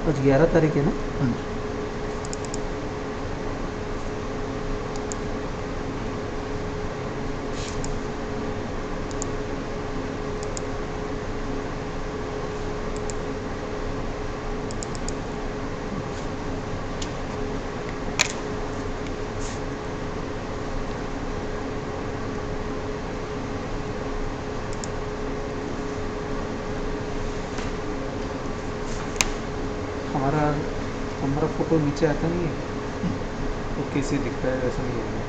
आज 11 तारीख है ना। हाँ जी। हमारा फोटो नीचे आता नहीं है तो कैसे दिखता है वैसा नहीं है।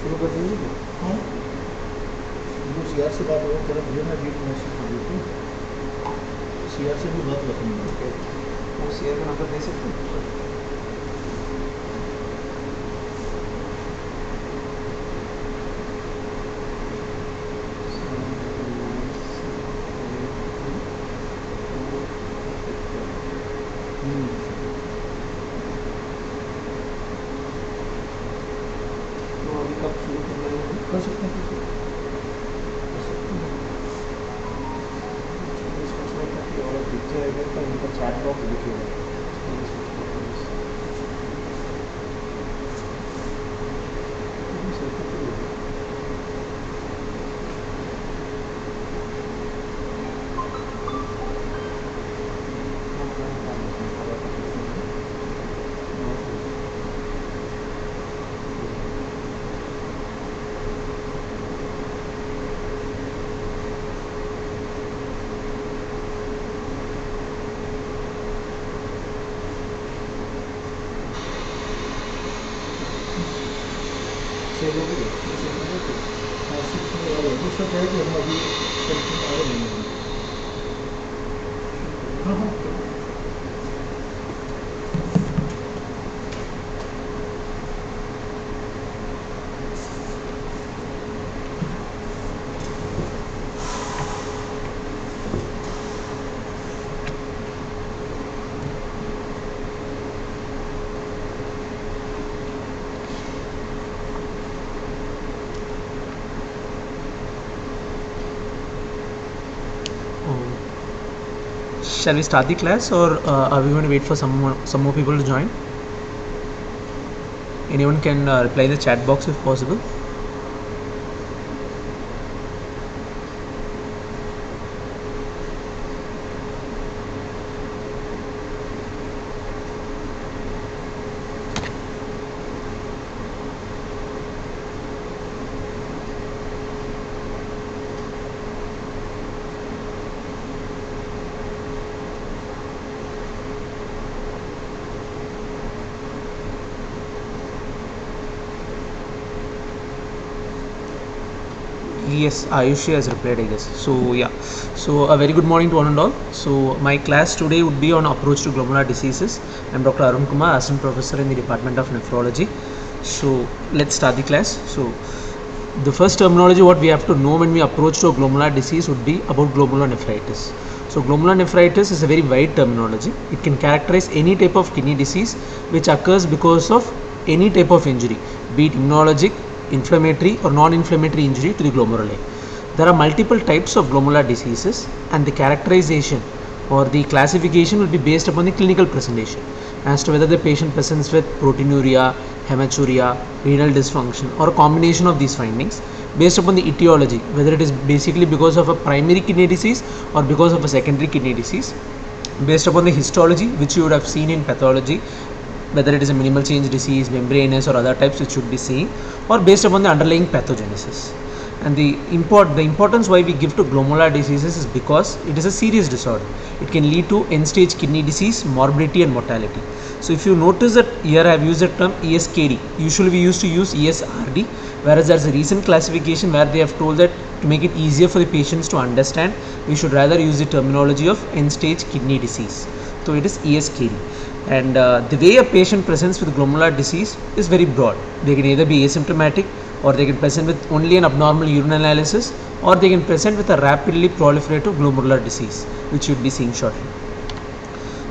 शुरू कर देंगे क्या? हाँ, सीआर से बात हो कह रहा भैया मैं रीड मैसेज कर देती हूँ, सीआर से भी बात रखूँगा। वो शेयर का नंबर दे सकते हैं। तो अभी कब शुरू कर रहे हैं? कर सकते हैं। और दिखते रहेगा तो उनका चैट बॉक्स दिखेगा। दूसरा क्या है कि हम अभी आगे नहीं हैं। हाँ हाँ Shall we start the class, or are we going to wait for some more people to join? Anyone can reply the chat box if possible. Yes, Ayushi has replied, I guess. So yeah, so a very good morning to one and all. So my class today would be on approach to glomerular diseases. I'm Dr. Arun Kumar, assistant professor in the Department of Nephrology. So let's start the class. So the first terminology what we have to know when we approach to a glomerular disease would be about glomerulonephritis. So glomerulonephritis is a very wide terminology. It can characterize any type of kidney disease which occurs because of any type of injury, be it immunologic, inflammatory or non-inflammatory injury to the glomeruli. There are multiple types of glomerular diseases, and the characterization or the classification will be based upon the clinical presentation as to whether the patient presents with proteinuria, hematuria, renal dysfunction, or a combination of these findings based upon the etiology, whether it is basically because of a primary kidney disease or because of a secondary kidney disease, based upon the histology which you would have seen in pathology, whether it is a minimal change disease, membranous or other types which should be seen, or based upon the underlying pathogenesis. And the importance why we give to glomerular diseases is because it is a serious disorder. It can lead to end-stage kidney disease, morbidity and mortality. So if you notice that here I have used the term ESKD. Usually we used to use ESRD, whereas there is a recent classification where they have told that to make it easier for the patients to understand, we should rather use the terminology of end-stage kidney disease. So it is ESKD. And the way a patient presents with glomerular disease is very broad. They can either be asymptomatic, or they can present with only an abnormal urine analysis, or they can present with a rapidly proliferative glomerular disease, which you will be seeing shortly.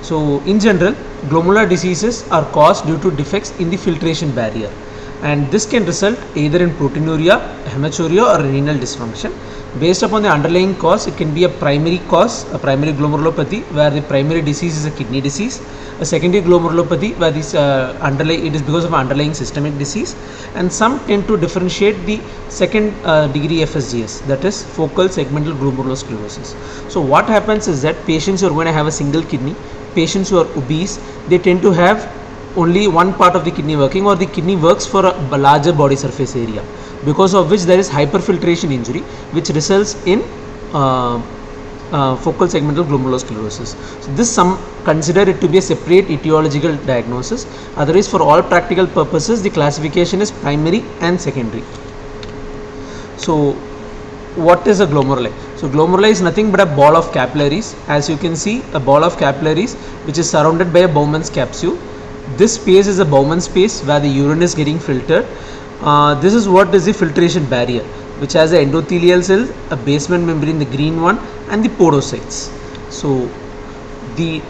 So in general, glomerular diseases are caused due to defects in the filtration barrier, and this can result either in proteinuria, hematuria or renal dysfunction. Based upon the underlying cause, it can be a primary cause, a primary glomerulopathy where the primary disease is a kidney disease, a secondary glomerulopathy where this it is because of underlying systemic disease, and some tend to differentiate the second degree FSGS, that is focal segmental glomerulosclerosis. So what happens is that patients who are going to have a single kidney, patients who are obese, they tend to have only one part of the kidney working, or the kidney works for a larger body surface area, because of which there is hyperfiltration injury which results in focal segmental glomerulosclerosis. So this some consider it to be a separate etiological diagnosis. Otherwise, for all practical purposes, the classification is primary and secondary. So what is a glomeruli? So glomeruli is nothing but a ball of capillaries. As you can see, a ball of capillaries which is surrounded by a Bowman's capsule. This space is a Bowman space where the urine is getting filtered. This is what is the filtration barrier, which has the endothelial cells, a basement membrane, the green one, and the podocytes. So the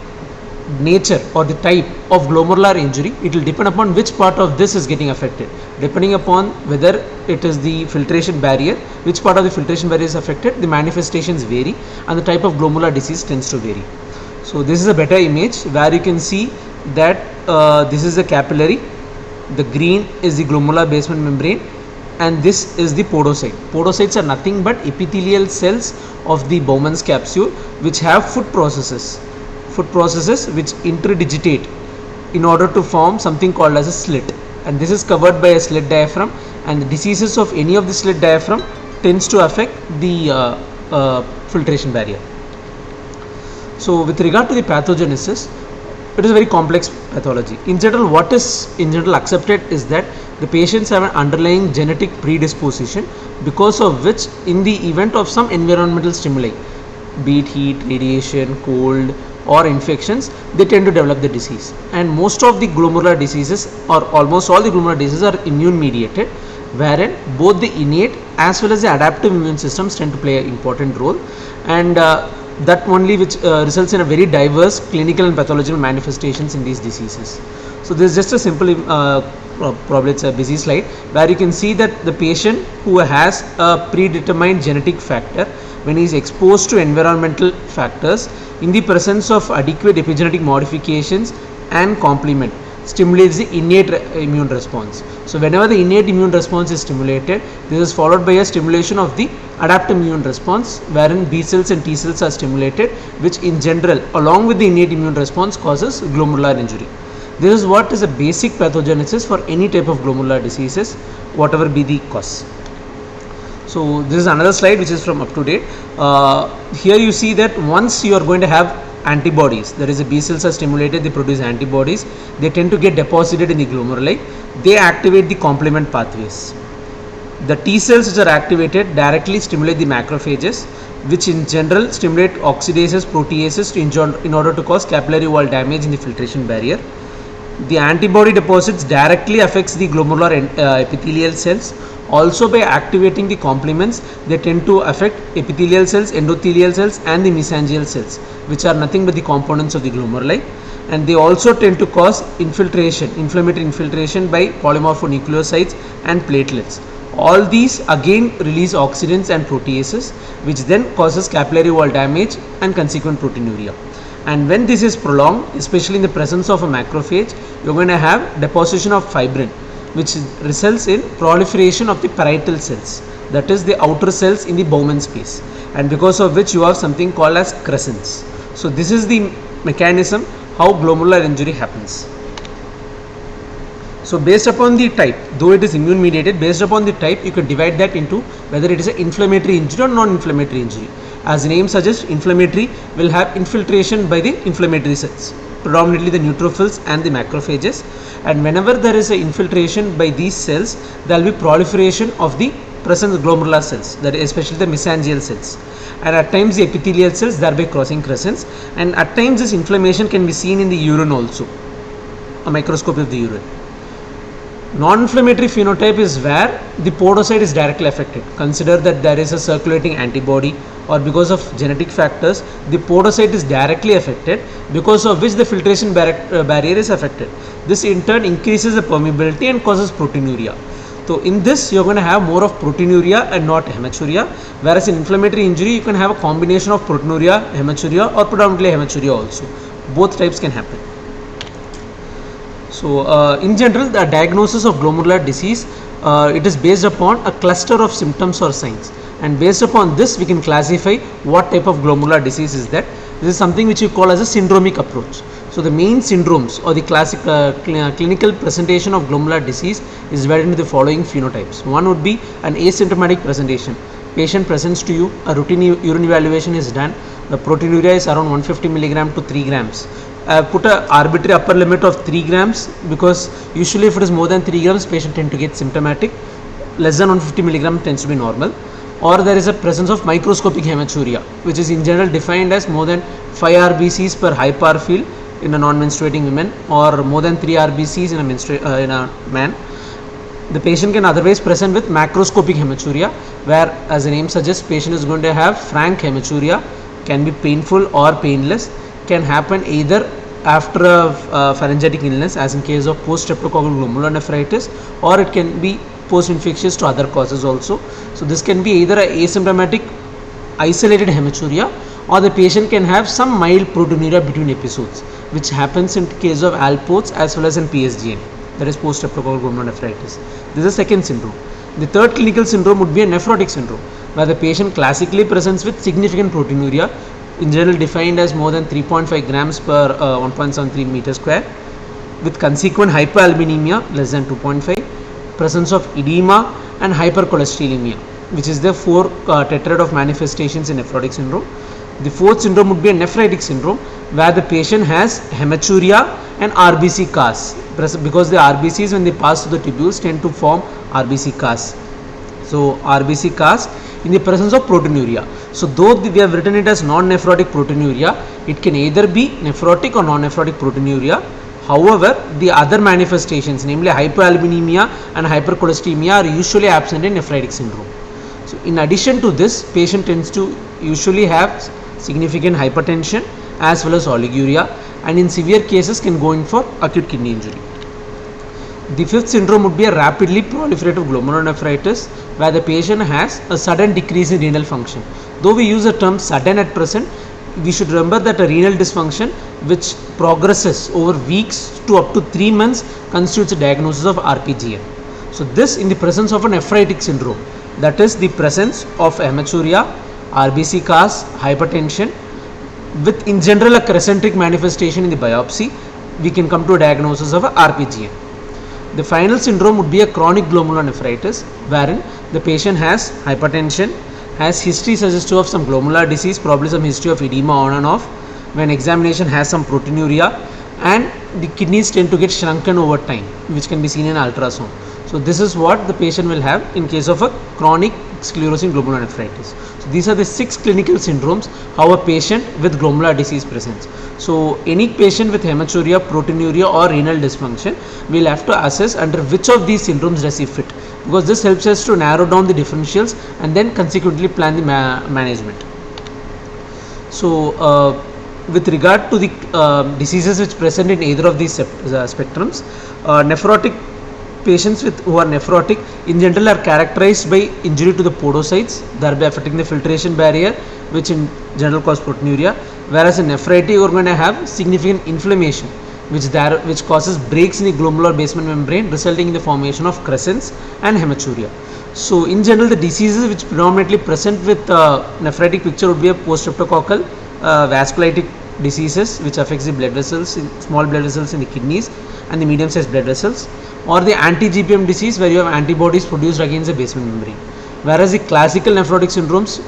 nature or the type of glomerular injury, it will depend upon which part of this is getting affected. Depending upon whether it is the filtration barrier, which part of the filtration barrier is affected, the manifestations vary and the type of glomerular disease tends to vary. So this is a better image where you can see that this is a capillary, the green is the glomerular basement membrane, and this is the podocyte. Podocytes are nothing but epithelial cells of the Bowman's capsule which have foot processes which interdigitate in order to form something called as a slit, and this is covered by a slit diaphragm, and the diseases of any of the slit diaphragm tends to affect the filtration barrier. So with regard to the pathogenesis, it is a very complex pathology. In general, what is accepted is that the patients have an underlying genetic predisposition, because of which in the event of some environmental stimuli, be it heat, radiation, cold or infections, they tend to develop the disease. And most of the glomerular diseases, or almost all the glomerular diseases, are immune mediated, wherein both the innate as well as the adaptive immune systems tend to play an important role, and that only which results in a very diverse clinical and pathological manifestations in these diseases. So this is just a simple probably it's a busy slide where you can see that the patient who has a predetermined genetic factor, when he is exposed to environmental factors in the presence of adequate epigenetic modifications and complement, stimulates the innate immune response. So whenever the innate immune response is stimulated, this is followed by a stimulation of the adaptive immune response, wherein B cells and T cells are stimulated, which in general along with the innate immune response causes glomerular injury. This is what is a basic pathogenesis for any type of glomerular diseases, whatever be the cause. So this is another slide which is from up to date. Here you see that once you are going to have antibodies, that is the B cells are stimulated, they produce antibodies, they tend to get deposited in the glomeruli, they activate the complement pathways. The T cells which are activated directly stimulate the macrophages, which in general stimulate oxidases, proteases in order to cause capillary wall damage in the filtration barrier. The antibody deposits directly affects the glomerular epithelial cells. Also by activating the complements, they tend to affect epithelial cells, endothelial cells and the mesangial cells, which are nothing but the components of the glomeruli, and they also tend to cause inflammatory infiltration by polymorphonucleosides and platelets. All these again release oxidants and proteases, which then causes capillary wall damage and consequent proteinuria. And when this is prolonged, especially in the presence of a macrophage, you're going to have deposition of fibrin, which results in proliferation of the parietal cells, that is the outer cells in the Bowman space, and because of which you have something called as crescents. So this is the mechanism how glomerular injury happens. So based upon the type, though it is immune mediated, based upon the type you can divide that into whether it is an inflammatory injury or non-inflammatory injury. As the name suggests, inflammatory will have infiltration by the inflammatory cells, predominantly the neutrophils and the macrophages, and whenever there is an infiltration by these cells, there will be proliferation of the present glomerular cells, that is especially the mesangial cells, and at times the epithelial cells, thereby crossing crescents, and at times this inflammation can be seen in the urine also, a microscopy of the urine. Non-inflammatory phenotype is where the podocyte is directly affected. Consider that there is a circulating antibody, or because of genetic factors the podocyte is directly affected, because of which the filtration barrier is affected. This in turn increases the permeability and causes proteinuria. So in this you are going to have more of proteinuria and not hematuria, whereas in inflammatory injury you can have a combination of proteinuria, hematuria, or predominantly hematuria also. Both types can happen. So in general, the diagnosis of glomerular disease, it is based upon a cluster of symptoms or signs, and based upon this we can classify what type of glomerular disease is that. This is something which we call as a syndromic approach. So the main syndromes or the classic clinical presentation of glomerular disease is divided into the following phenotypes. One would be an asymptomatic presentation. Patient presents to you, a routine urine evaluation is done, the proteinuria is around 150 milligram to 3 grams. Put a arbitrary upper limit of 3 grams because usually if it is more than 3 grams patient tend to get symptomatic, less than 150 milligram tends to be normal, or there is a presence of microscopic hematuria, which is in general defined as more than 5 RBCs per high power field in a non-menstruating woman, or more than 3 RBCs in a man. The patient can otherwise present with macroscopic hematuria, where as the name suggests patient is going to have frank hematuria, can be painful or painless, can happen either after a pharyngitic illness as in case of post-streptococcal glomerulonephritis, or it can be post-infectious to other causes also. So this can be either a asymptomatic isolated hematuria, or the patient can have some mild proteinuria between episodes, which happens in case of Alport's as well as in PSGN, that is post-streptococcal glomerulonephritis. This is the second syndrome. The third clinical syndrome would be a nephrotic syndrome, where the patient classically presents with significant proteinuria, in general defined as more than 3.5 grams per 1.73 meter square, with consequent hypoalbuminemia less than 2.5, presence of edema and hypercholesterolemia, which is the 4 tetrad of manifestations in nephrotic syndrome. The fourth syndrome would be a nephritic syndrome, where the patient has hematuria and RBC CAS, because the RBCs when they pass through the tubules tend to form RBC CAS. So RBC CAS in the presence of proteinuria. So though we have written it as non-nephrotic proteinuria, it can either be nephrotic or non-nephrotic proteinuria. However, the other manifestations, namely hypoalbuminemia and hypercholesterolemia, are usually absent in nephritic syndrome. So in addition to this, patient tends to usually have significant hypertension as well as oliguria, and in severe cases can go in for acute kidney injury. The fifth syndrome would be a rapidly proliferative glomerulonephritis, where the patient has a sudden decrease in renal function. Though we use the term sudden at present, we should remember that a renal dysfunction which progresses over weeks to up to 3 months constitutes a diagnosis of RPGN. So this in the presence of a nephritic syndrome, that is the presence of hematuria, RBC CAS, hypertension, with in general a crescentic manifestation in the biopsy, we can come to a diagnosis of a RPGN. The final syndrome would be a chronic glomerulonephritis, wherein the patient has hypertension, has history suggestive of some glomerular disease, probably some history of edema on and off, when examination has some proteinuria, and the kidneys tend to get shrunken over time, which can be seen in ultrasound. So this is what the patient will have in case of a chronic sclerosing glomerulonephritis. So these are the 6 clinical syndromes how a patient with glomerular disease presents. So any patient with hematuria, proteinuria or renal dysfunction, we will have to assess under which of these syndromes does he fit, because this helps us to narrow down the differentials and then consequently plan the management. So with regard to the diseases which present in either of these spectrums, nephrotic patients who are nephrotic in general are characterized by injury to the podocytes, thereby affecting the filtration barrier, which in general cause proteinuria. Whereas in nephritic, we're going to have significant inflammation, which causes breaks in the glomerular basement membrane, resulting in the formation of crescents and hematuria. So in general, the diseases which predominantly present with nephritic picture would be a post-streptococcal vasculitic diseases, which affects the blood vessels, small blood vessels in the kidneys and the medium-sized blood vessels, or the anti-GBM disease, where you have antibodies produced against the basement membrane. Whereas the classical nephrotic syndromes,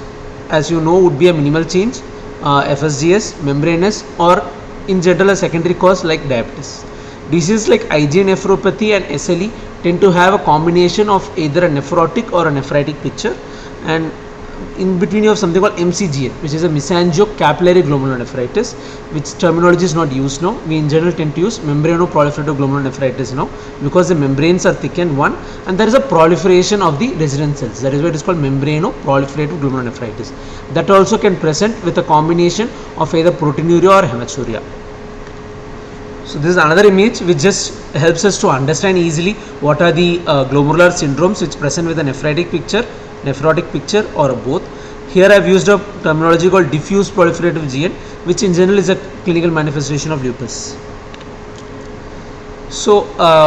as you know, would be a minimal change, FSGS, membranous, or in general a secondary cause like diabetes. Diseases like IgA nephropathy and SLE tend to have a combination of either a nephrotic or a nephritic picture, and in between you have something called MCGN, which is a mesangiocapillary glomerulonephritis, which terminology is not used now. We in general tend to use membranoproliferative glomerulonephritis now, because the membranes are thickened, one, and there is a proliferation of the resident cells. That is why it is called membranoproliferative glomerulonephritis. That also can present with a combination of either proteinuria or hematuria. So this is another image which just helps us to understand easily what are the glomerular syndromes which present with a nephritic picture, nephrotic picture, or both. Here I have used a terminology called diffuse proliferative GN, which in general is a clinical manifestation of lupus. So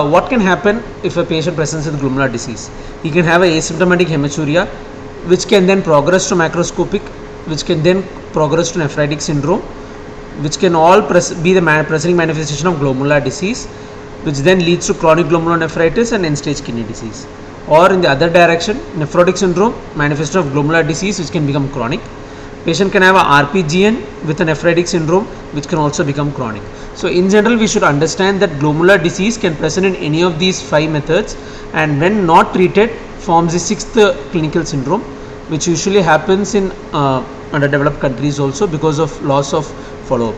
what can happen if a patient presents with glomerular disease? He can have an asymptomatic hematuria, which can then progress to macroscopic, which can then progress to nephritic syndrome, which can all be the presenting manifestation of glomerular disease, which then leads to chronic glomerulonephritis and end-stage kidney disease. Or in the other direction, nephrotic syndrome, manifestation of glomerular disease, which can become chronic. Patient can have a RPGN with a nephritic syndrome, which can also become chronic. So in general, we should understand that glomerular disease can present in any of these 5 methods, and when not treated forms the 6th clinical syndrome, which usually happens in underdeveloped countries also because of loss of follow-up.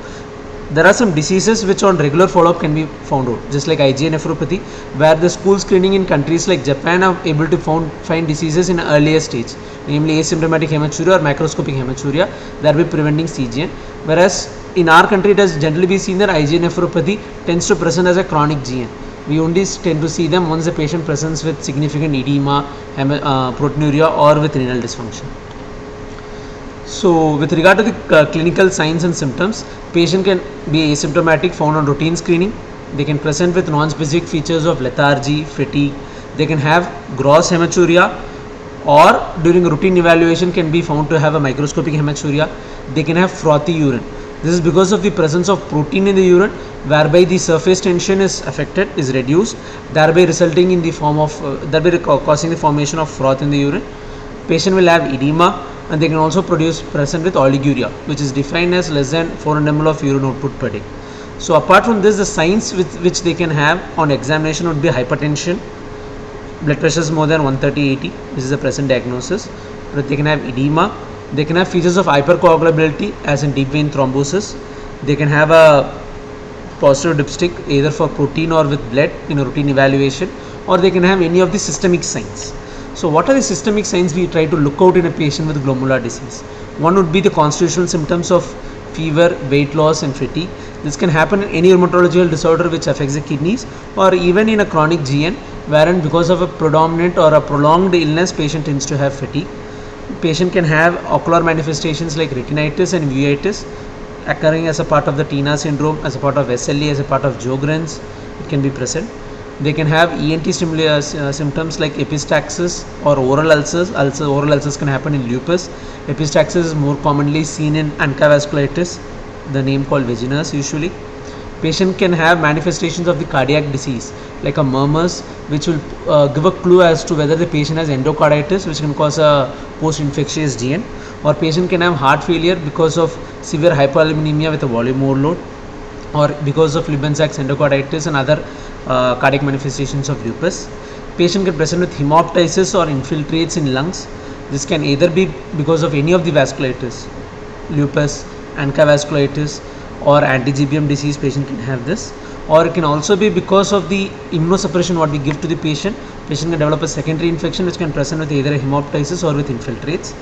There are some diseases which on regular follow-up can be found out, just like IgA nephropathy, where the school screening in countries like Japan are able to find diseases in an earlier stage, namely asymptomatic hematuria or macroscopic hematuria, thereby preventing CGN. Whereas in our country, it has generally been seen that IgA nephropathy tends to present as a chronic GN. We only tend to see them once the patient presents with significant edema, proteinuria, or with renal dysfunction. So with regard to the clinical signs and symptoms, patient can be asymptomatic, found on routine screening. They can present with non-specific features of lethargy, fatigue. They can have gross hematuria, or during routine evaluation can be found to have a microscopic hematuria. They can have frothy urine. This is because of the presence of protein in the urine, whereby the surface tension is affected, is reduced, thereby resulting in the form of thereby causing the formation of froth in the urine. Patient will have edema, and they can also present with oliguria, which is defined as less than 400 ml of urine output per day. So apart from this, the signs which they can have on examination would be hypertension, blood pressure is more than 130/80, this is the present diagnosis. But they can have edema, they can have features of hypercoagulability as in deep vein thrombosis, they can have a positive dipstick either for protein or with blood in a routine evaluation, or they can have any of the systemic signs. So what are the systemic signs we try to look out in a patient with glomerular disease? One would be the constitutional symptoms of fever, weight loss, and fatigue. This can happen in any rheumatological disorder which affects the kidneys, or even in a chronic GN, wherein because of a predominant or a prolonged illness, patient tends to have fatigue. Patient can have ocular manifestations like retinitis and uveitis occurring as a part of the TINA syndrome, as a part of SLE, as a part of Sjogren's. It can be present. They can have ENT symptoms like epistaxis or oral ulcers. Oral ulcers can happen in lupus. Epistaxis is more commonly seen in ANCA vasculitis, the name called vaginas usually. Patient can have manifestations of the cardiac disease like a murmurs, which will give a clue as to whether the patient has endocarditis, which can cause a post-infectious GN, or patient can have heart failure because of severe hypoalbuminemia with a volume overload, or because of Liebensack's endocarditis and other cardiac manifestations of lupus. Patient can present with hemoptysis or infiltrates in lungs. This can either be because of any of the vasculitis, lupus, ANCA vasculitis, or anti-GBM disease. Patient can have this, or it can also be because of the immunosuppression what we give to the patient. Patient can develop a secondary infection which can present with either a hemoptysis or with infiltrates.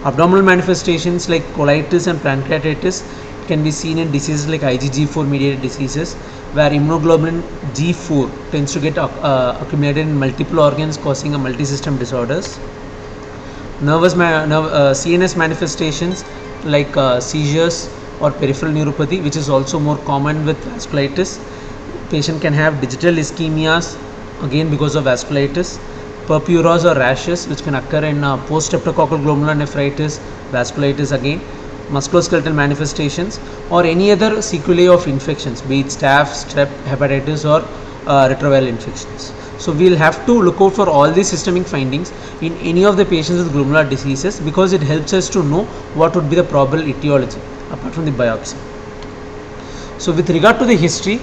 Abdominal manifestations like colitis and pancreatitis can be seen in diseases like IgG4 mediated diseases, where immunoglobulin G4 tends to get accumulated in multiple organs, causing a multi-system disorders. CNS manifestations like seizures or peripheral neuropathy, which is also more common with vasculitis. Patient can have digital ischemias, again because of vasculitis. Purpures or rashes, which can occur in post-streptococcal glomerular nephritis, vasculitis again. Musculoskeletal manifestations or any other sequelae of infections, be it staph, strep, hepatitis or retroviral infections. So we will have to look out for all these systemic findings in any of the patients with glomerular diseases, because it helps us to know what would be the probable etiology apart from the biopsy. So with regard to the history,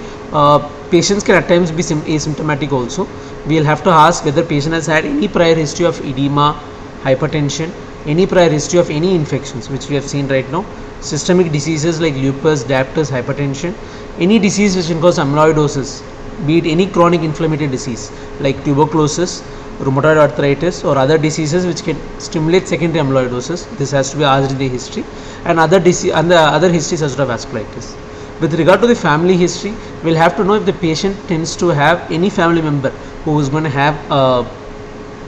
patients can at times be asymptomatic also. We will have to ask whether patient has had any prior history of edema, hypertension, any prior history of any infections, which we have seen right now, systemic diseases like lupus, diabetes, hypertension, any disease which can cause amyloidosis, be it any chronic inflammatory disease like tuberculosis, rheumatoid arthritis or other diseases which can stimulate secondary amyloidosis. This has to be asked in the history, and other histories as well as vasculitis. With regard to the family history, we will have to know if the patient tends to have any family member who is going to have a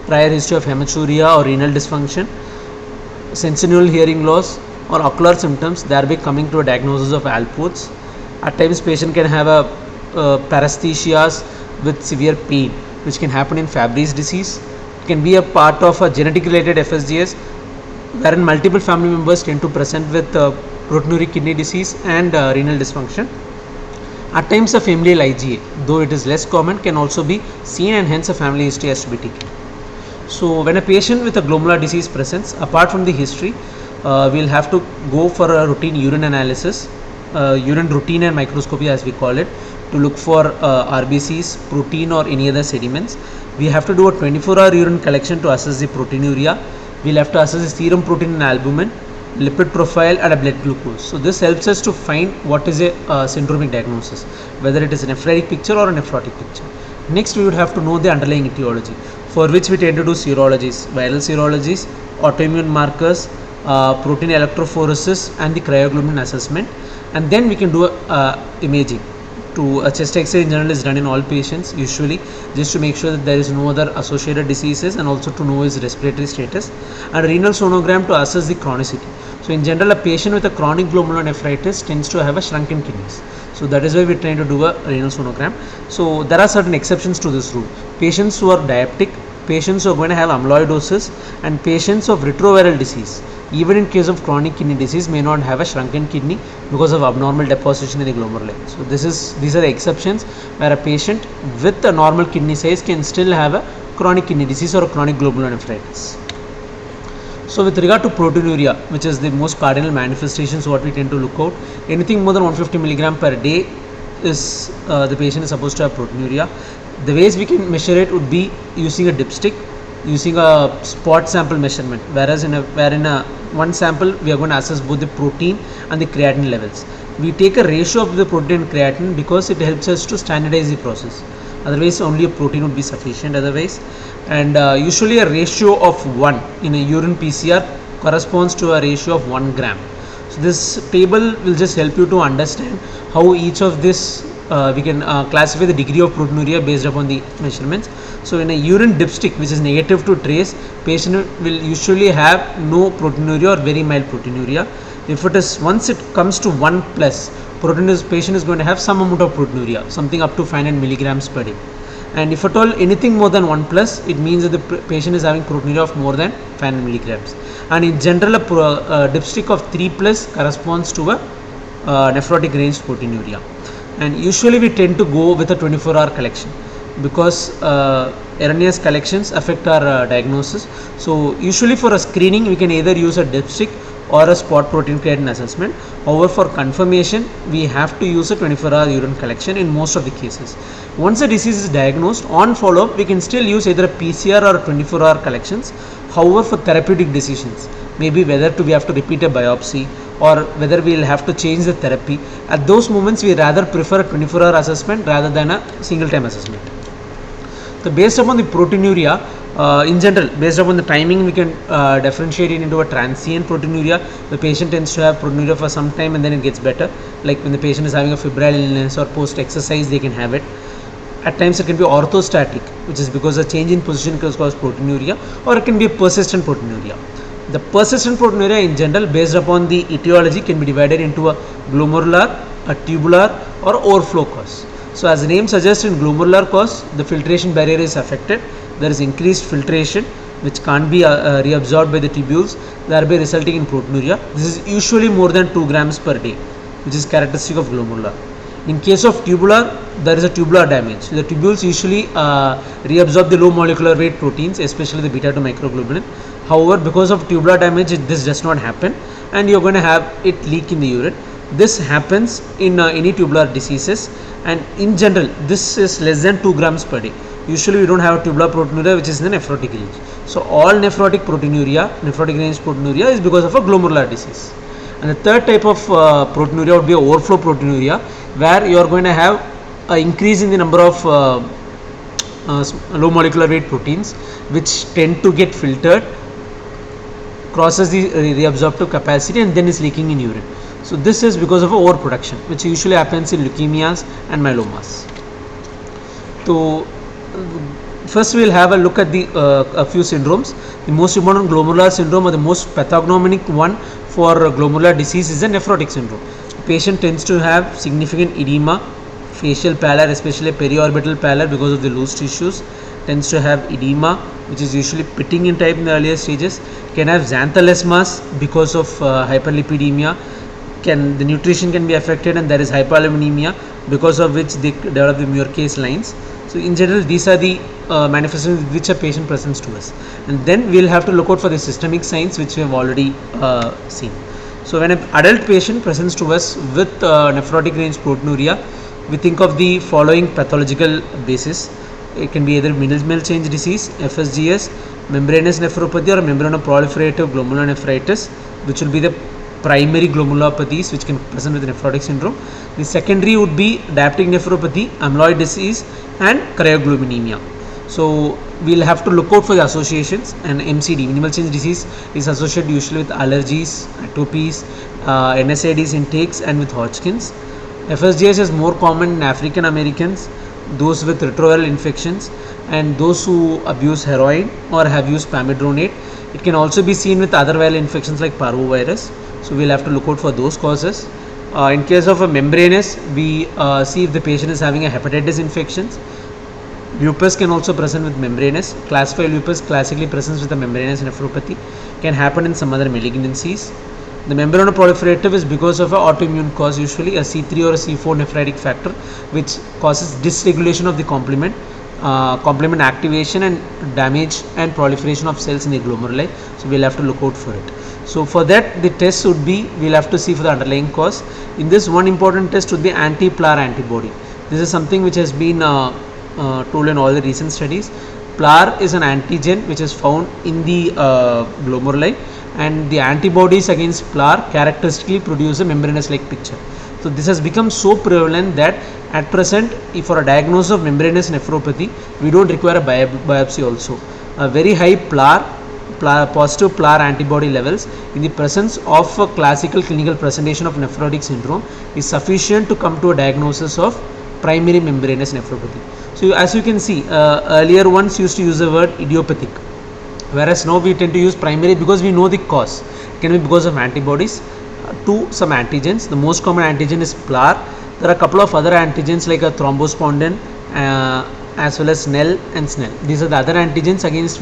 prior history of hematuria or renal dysfunction, sensorineural hearing loss or ocular symptoms, thereby coming to a diagnosis of Alport's. At times patient can have a paresthesias with severe pain, which can happen in Fabry's disease. It can be a part of a genetic related FSGS, wherein multiple family members tend to present with proteinuria kidney disease and renal dysfunction. At times a familial IgA, though it is less common, can also be seen, and hence a family history has to be taken. So when a patient with a glomerular disease presents, apart from the history, we will have to go for a routine urine analysis, urine routine and microscopy as we call it, to look for RBCs, protein or any other sediments. We have to do a 24-hour urine collection to assess the proteinuria. We will have to assess the serum protein and albumin, lipid profile and a blood glucose. So this helps us to find what is a syndromic diagnosis, whether it is a nephritic picture or a nephrotic picture. Next we would have to know the underlying etiology, for which we tend to do serologies, viral serologies, autoimmune markers, protein electrophoresis and the cryoglobulin assessment, and then we can do imaging. A chest X-ray in general is done in all patients usually, just to make sure that there is no other associated diseases, and also to know his respiratory status, and renal sonogram to assess the chronicity. So in general, a patient with a chronic glomerular nephritis tends to have a shrunken kidneys. So that is why we are trying to do a renal sonogram. So there are certain exceptions to this rule. Patients who are diabetic, patients who are going to have amyloidosis, and patients of retroviral disease, even in case of chronic kidney disease, may not have a shrunken kidney because of abnormal deposition in the glomerular. So these are the exceptions where a patient with a normal kidney size can still have a chronic kidney disease or a chronic glomerular nephritis. So with regard to proteinuria, which is the most cardinal manifestations what we tend to look out, anything more than 150 milligram per day is the patient is supposed to have proteinuria. The ways we can measure it would be using a dipstick, using a spot sample measurement, whereas in one sample we are going to assess both the protein and the creatinine levels. We take a ratio of the protein and creatinine because it helps us to standardize the process. Otherwise only a protein would be sufficient otherwise, and usually a ratio of 1 in a urine PCR corresponds to a ratio of 1 gram. So this table will just help you to understand how each of this we can classify the degree of proteinuria based upon the measurements. So in a urine dipstick, which is negative to trace, patient will usually have no proteinuria or very mild proteinuria. If it is, once it comes to 1 plus, patient is going to have some amount of proteinuria, something up to 500 milligrams per day. And if at all anything more than 1 plus, it means that the patient is having proteinuria of more than 500 milligrams. And in general, a dipstick of 3 plus corresponds to a nephrotic range proteinuria. And usually we tend to go with a 24-hour collection because erroneous collections affect our diagnosis. So usually for a screening we can either use a dipstick or a spot protein creatinine assessment. However, for confirmation we have to use a 24-hour urine collection in most of the cases. Once the disease is diagnosed, on follow-up we can still use either a PCR or a 24-hour collections. However, for therapeutic decisions, maybe whether we have to repeat a biopsy or whether we will have to change the therapy, at those moments we rather prefer a 24-hour assessment rather than a single time assessment. So based upon the proteinuria, In general, based upon the timing, we can differentiate it into a transient proteinuria. The patient tends to have proteinuria for some time and then it gets better. Like when the patient is having a febrile illness or post-exercise, they can have it. At times it can be orthostatic, which is because a change in position can cause proteinuria, or it can be a persistent proteinuria. The persistent proteinuria in general, based upon the etiology, can be divided into a glomerular, a tubular, or overflow cause. So as the name suggests, in glomerular cause, the filtration barrier is affected. There is increased filtration which can't be reabsorbed by the tubules, thereby resulting in proteinuria. This is usually more than 2 grams per day, which is characteristic of glomerular. In case of tubular, there is a tubular damage. The tubules usually reabsorb the low molecular weight proteins, especially the beta 2 microglobulin. However, because of tubular damage, this does not happen, and you're going to have it leak in the urine. This happens in any tubular diseases, and in general, this is less than 2 grams per day. Usually, we don't have a tubular proteinuria, which is in the nephrotic range. So, all nephrotic proteinuria, nephrotic range proteinuria, is because of a glomerular disease. And the third type of proteinuria would be overflow proteinuria, where you are going to have an increase in the number of low molecular weight proteins, which tend to get filtered, crosses the reabsorptive capacity, and then is leaking in urine. So this is because of overproduction, which usually happens in leukemias and myelomas. So first we will have a look at the a few syndromes. The most important glomerular syndrome, or the most pathognomonic one for glomerular disease, is the nephrotic syndrome. The patient tends to have significant edema, facial pallor, especially periorbital pallor because of the loose tissues, tends to have edema, which is usually pitting in type in the earlier stages, can have xanthelasmas because of hyperlipidemia, the nutrition can be affected, and there is hypoalbuminemia, because of which they develop the Muir-Case lines. So in general, these are the manifestations with which a patient presents to us, and then we will have to look out for the systemic signs, which we have already seen. So when an adult patient presents to us with nephrotic range proteinuria, we think of the following pathological basis. It can be either minimal change disease, FSGS, membranous nephropathy, or membranoproliferative glomerulonephritis, which will be the primary glomerulopathies which can present with nephrotic syndrome. The secondary would be diabetic nephropathy, amyloid disease, and cryoglobulinemia. So we'll have to look out for the associations, and MCD, minimal change disease, is associated usually with allergies, atopies, NSAIDs intakes, and with Hodgkin's. FSGS is more common in African Americans, those with retroviral infections, and those who abuse heroin or have used pamidronate. It can also be seen with other viral infections like parvovirus. So we'll have to look out for those causes. In case of a membranous, we see if the patient is having a hepatitis infections. Lupus can also present with membranous. Class 5 lupus classically presents with a membranous nephropathy. Can happen in some other malignancies. The membranoproliferative is because of an autoimmune cause, usually a C3 or a C4 nephritic factor, which causes dysregulation of the complement, complement activation, and damage and proliferation of cells in the glomeruli. So we'll have to look out for it. So for that, the test would be, we'll have to see for the underlying cause. In this, one important test would be anti-PLAR antibody. This is something which has been told in all the recent studies. PLAR is an antigen which is found in the glomeruli, and the antibodies against PLAR characteristically produce a membranous-like picture. So this has become so prevalent that at present, if for a diagnosis of membranous nephropathy, we don't require a biopsy also. A very high positive PLAR antibody levels in the presence of a classical clinical presentation of nephrotic syndrome is sufficient to come to a diagnosis of primary membranous nephropathy. So as you can see, earlier ones used to use the word idiopathic, whereas now we tend to use primary because we know the cause. It can be because of antibodies to some antigens. The most common antigen is PLAR. There are a couple of other antigens like a thrombospondin, as well as NEL and SNEL. These are the other antigens against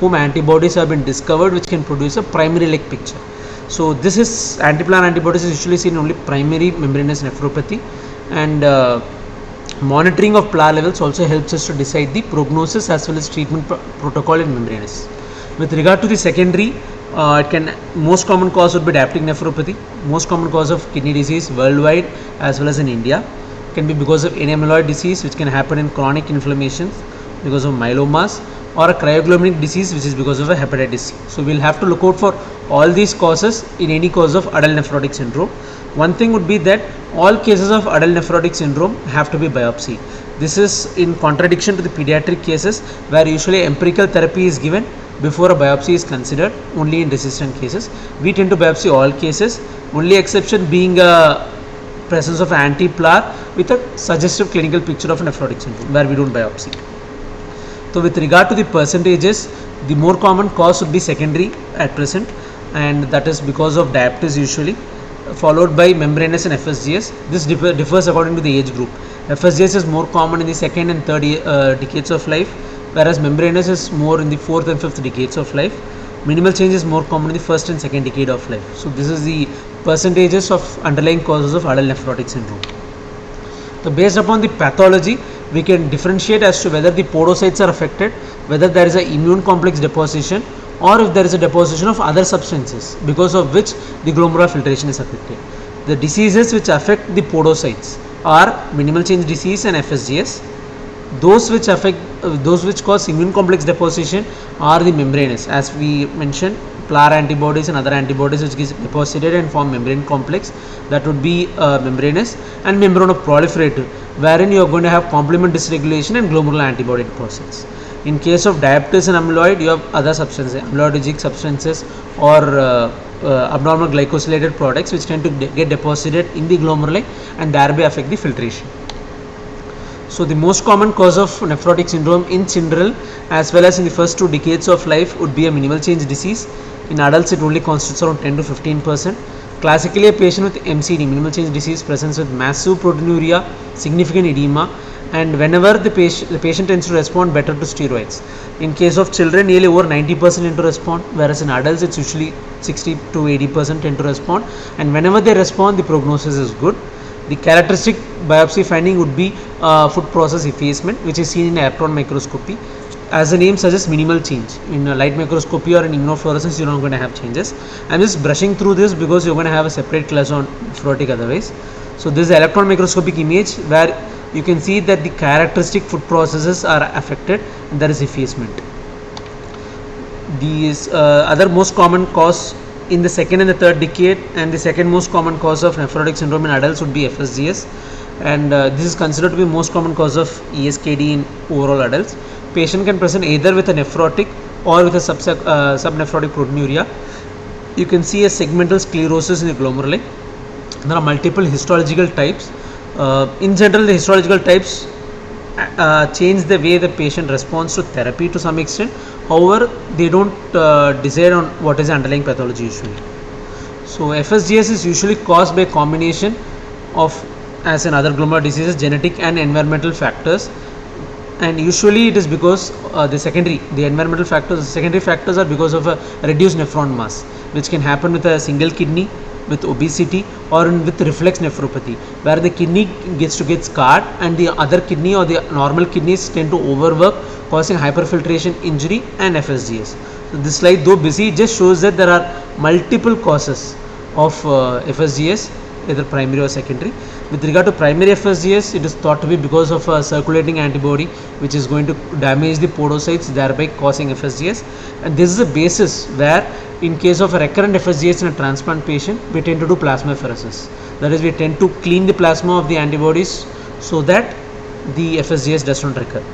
whom antibodies have been discovered, which can produce a primary-like picture. So this is anti-PLAR antibodies is usually seen only primary membranous nephropathy, and monitoring of PLAR levels also helps us to decide the prognosis as well as treatment protocol in membranous. With regard to the secondary, most common cause would be diabetic nephropathy. Most common cause of kidney disease worldwide as well as in India. Can be because of amyloid disease, which can happen in chronic inflammations because of myelomas, or a cryoglobulinic disease, which is because of a hepatitis C. So we'll have to look out for all these causes in any cause of adult nephrotic syndrome. One thing would be that all cases of adult nephrotic syndrome have to be biopsied. This is in contradiction to the pediatric cases where usually empirical therapy is given before a biopsy is considered only in resistant cases. We tend to biopsy all cases, only exception being a presence of anti-PLAR with a suggestive clinical picture of nephrotic syndrome where we don't biopsy. So with regard to the percentages, the more common cause would be secondary at present, and that is because of diabetes usually, followed by membranous and FSGS. This differs according to the age group. FSGS is more common in the second and third decades of life, whereas membranous is more in the fourth and fifth decades of life. Minimal change is more common in the first and second decade of life. So this is the percentages of underlying causes of adult nephrotic syndrome. So based upon the pathology, we can differentiate as to whether the podocytes are affected, whether there is an immune complex deposition, or if there is a deposition of other substances because of which the glomerular filtration is affected. The diseases which affect the podocytes are minimal change disease and FSGS. Those which cause immune complex deposition are the membranous, as we mentioned, PLAR antibodies and other antibodies which get deposited and form membrane complex, that would be membranous, and membranoproliferative, wherein you are going to have complement dysregulation and glomerular antibody deposits. In case of diabetes and amyloid, you have other substances, amyloidogenic substances or abnormal glycosylated products which tend to get deposited in the glomeruli and thereby affect the filtration. So the most common cause of nephrotic syndrome in children as well as in the first 2 decades of life would be a minimal change disease. In adults, it only constitutes around 10 to 15%. Classically, a patient with MCD, minimal change disease, presents with massive proteinuria, significant edema, and whenever the patient tends to respond better to steroids. In case of children, nearly over 90% tend to respond, whereas in adults it's usually 60 to 80% tend to respond, and whenever they respond, the prognosis is good. The characteristic biopsy finding would be food process effacement, which is seen in electron microscopy. As the name suggests, minimal change. In a light microscopy or in immunofluorescence, you're not going to have changes. I'm just brushing through this because you're going to have a separate class on nephrotic otherwise. So this is the electron microscopic image where you can see that the characteristic food processes are affected and there is effacement. These other most common cause in the second and the third decade, and the second most common cause of nephrotic syndrome in adults would be FSGS, and this is considered to be most common cause of ESKD in overall adults. Patient can present either with a nephrotic or with a subnephrotic proteinuria. You can see a segmental sclerosis in the glomeruli. There are multiple histological types. In general, the histological types change the way the patient responds to therapy to some extent. However, they don't decide on what is the underlying pathology usually. So FSGS is usually caused by a combination of, as in other glomerular diseases, genetic and environmental factors, and usually it is because the secondary factors are because of a reduced nephron mass, which can happen with a single kidney, with obesity, or with reflex nephropathy, where the kidney gets scarred and the other kidney or the normal kidneys tend to overwork, causing hyperfiltration injury and FSGS. So this slide, though busy, just shows that there are multiple causes of FSGS, either primary or secondary. With regard to primary FSGS, it is thought to be because of a circulating antibody which is going to damage the podocytes, thereby causing FSGS. And this is a basis where, in case of a recurrent FSGS in a transplant patient, we tend to do plasmapheresis. That is, we tend to clean the plasma of the antibodies so that the FSGS does not recur.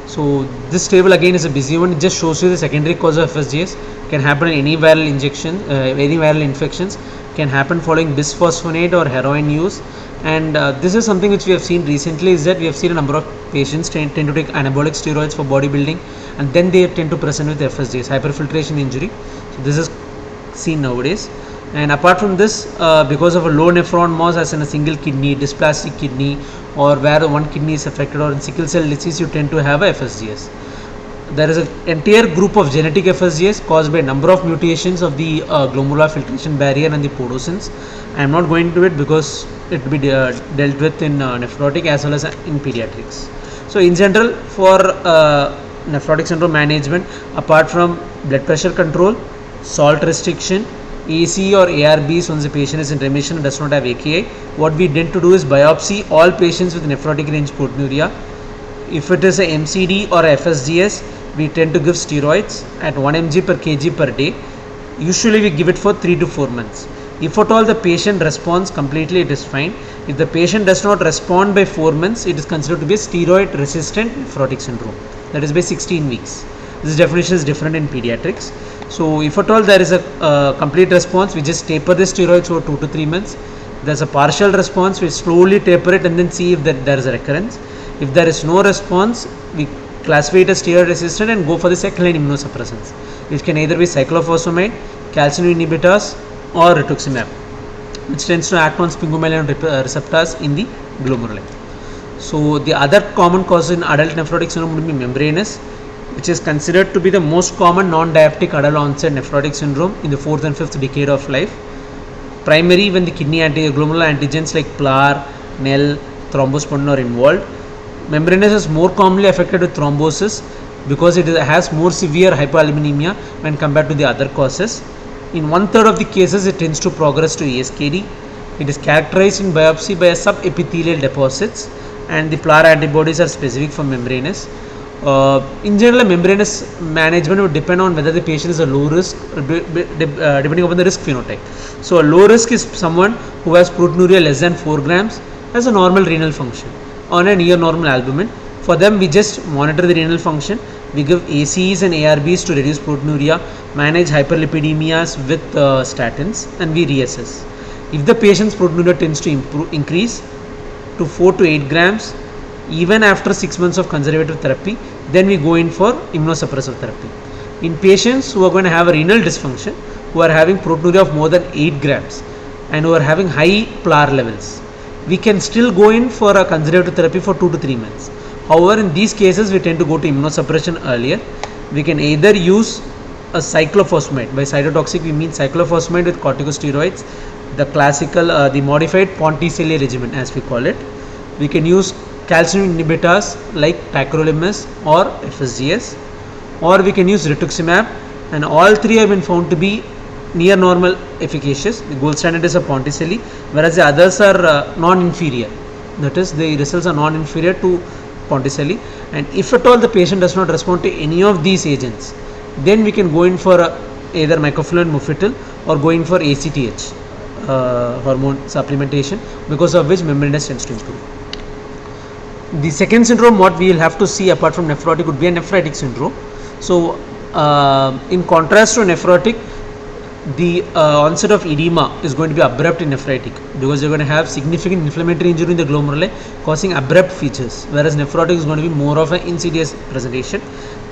So this table again is a busy one. It just shows you the secondary cause of FSGS. Can happen in any viral injection, any viral infections. Can happen following bisphosphonate or heroin use. And this is something which we have seen recently, is that we have seen a number of patients tend to take anabolic steroids for bodybuilding, and then they tend to present with FSGS, hyperfiltration injury. So this is seen nowadays. And apart from this, because of a low nephron mass, as in a single kidney, dysplastic kidney, or where one kidney is affected, or in sickle cell disease, you tend to have a FSGS. There is an entire group of genetic FSGS caused by a number of mutations of the glomerular filtration barrier and the podocins. I am not going to it because it will be dealt with in nephrotic as well as in pediatrics. So in general, for nephrotic syndrome management, apart from blood pressure control, salt restriction, AC or ARBs once the patient is in remission and does not have AKI, what we tend to do is biopsy all patients with nephrotic range proteinuria. If it is a MCD or a FSGS, we tend to give steroids at 1 mg per kg per day. Usually we give it for 3 to 4 months. If at all the patient responds completely, it is fine. If the patient does not respond by 4 months, it is considered to be a steroid resistant nephrotic syndrome. That is by 16 weeks. This definition is different in pediatrics. So if at all there is a complete response, we just taper the steroids for 2 to 3 months. If there is a partial response, we slowly taper it and then see if there is a recurrence. If there is no response, we classify it as steroid resistant and go for the second line immunosuppressants, which can either be cyclophosphamide, calcinum inhibitors, or rituximab, which tends to act on sphingomyelin receptors in the glomeruli. So the other common cause in adult nephrotic syndrome would be membranous, which is considered to be the most common non-diabetic adult onset nephrotic syndrome in the 4th and 5th decade of life. Primary when the kidney glomerular antigens like PLAR, NEL, thrombospondin are involved. Membranous is more commonly affected with thrombosis because it has more severe hypoalbuminemia when compared to the other causes. In 1/3 of the cases, it tends to progress to ASKD. It is characterized in biopsy by a subepithelial deposits, and the PLAR antibodies are specific for membranous. In general, membranous management would depend on whether the patient is a low risk, depending upon the risk phenotype. So, a low risk is someone who has proteinuria less than 4 grams, has a normal renal function, on a near normal albumin. For them, we just monitor the renal function. We give ACEs and ARBs to reduce proteinuria, manage hyperlipidemias with statins, and we reassess. If the patient's proteinuria tends to increase to 4 to 8 grams, even after 6 months of conservative therapy, then we go in for immunosuppressive therapy. In patients who are going to have a renal dysfunction, who are having proteinuria of more than 8 grams, and who are having high PLAR levels, we can still go in for a conservative therapy for 2 to 3 months. However, in these cases, we tend to go to immunosuppression earlier. We can either use a cyclophosphamide. By cytotoxic, we mean cyclophosphamide with corticosteroids, the classical, the modified Ponticelli regimen, as we call it. We can use calcium inhibitors like tacrolimus or FSGS, or we can use rituximab, and all three have been found to be near normal efficacious. The gold standard is a Ponticelli, whereas the others are non-inferior. That is, the results are non-inferior to Ponticelli, and if at all the patient does not respond to any of these agents, then we can go in for either mycophenolate mofetil or go in for ACTH hormone supplementation, because of which membranous tends to improve. The second syndrome what we will have to see apart from nephrotic would be a nephritic syndrome. So in contrast to nephrotic, the onset of edema is going to be abrupt in nephritic, because you're going to have significant inflammatory injury in the glomeruli causing abrupt features, whereas nephrotic is going to be more of an insidious presentation.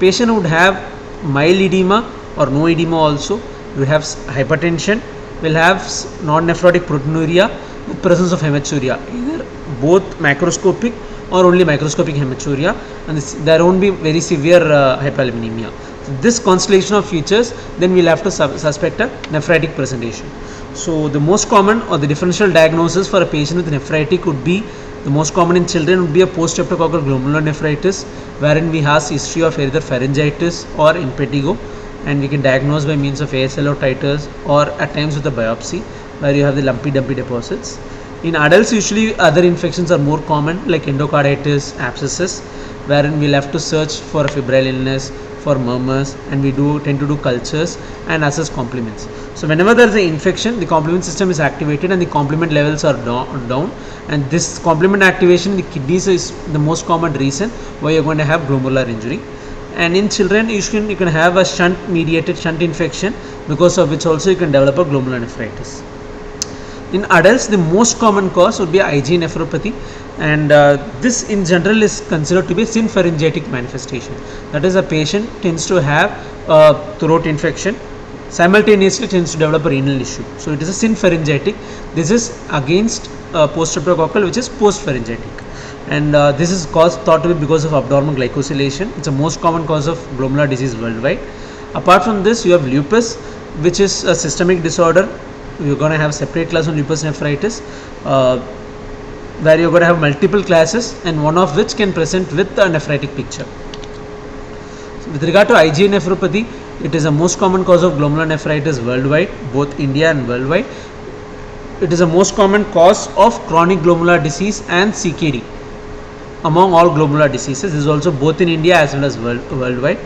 Patient would have mild edema or no edema also, will have hypertension, will have non-nephrotic proteinuria with presence of hematuria, either both macroscopic or only microscopic hematuria, and there won't be very severe hypoalbuminemia. So this constellation of features, then we'll have to suspect a nephritic presentation. So the most common or the differential diagnosis for a patient with nephritic would be, the most common in children would be a post-streptococcal glomerulonephritis, wherein we have history of either pharyngitis or impetigo, and we can diagnose by means of ASLO titers or at times with a biopsy, where you have the lumpy dumpy deposits. In adults, usually other infections are more common, like endocarditis, abscesses, wherein we'll have to search for a febrile illness, for murmurs, and we tend to do cultures and assess complements. So whenever there is an infection, the complement system is activated and the complement levels are down, and this complement activation in the kidneys is the most common reason why you're going to have glomerular injury. And in children, you can have a shunt infection, because of which also you can develop a glomerulonephritis. In adults, the most common cause would be IgA nephropathy, and this in general is considered to be a synpharyngitic manifestation. That is, a patient tends to have a throat infection, simultaneously tends to develop a renal issue. So it is a synpharyngitic. This is against post-streptococcal, which is post-pharyngitic, and this is thought to be because of abnormal glycosylation. It's the most common cause of glomerular disease worldwide. Apart from this, you have lupus, which is a systemic disorder. You're going to have separate class on lupus nephritis, where you're going to have multiple classes, and one of which can present with a nephritic picture. So with regard to IgA nephropathy, it is the most common cause of glomerulonephritis worldwide, both India and worldwide. It is the most common cause of chronic glomerular disease and CKD among all glomerular diseases. This is also both in India as well as worldwide.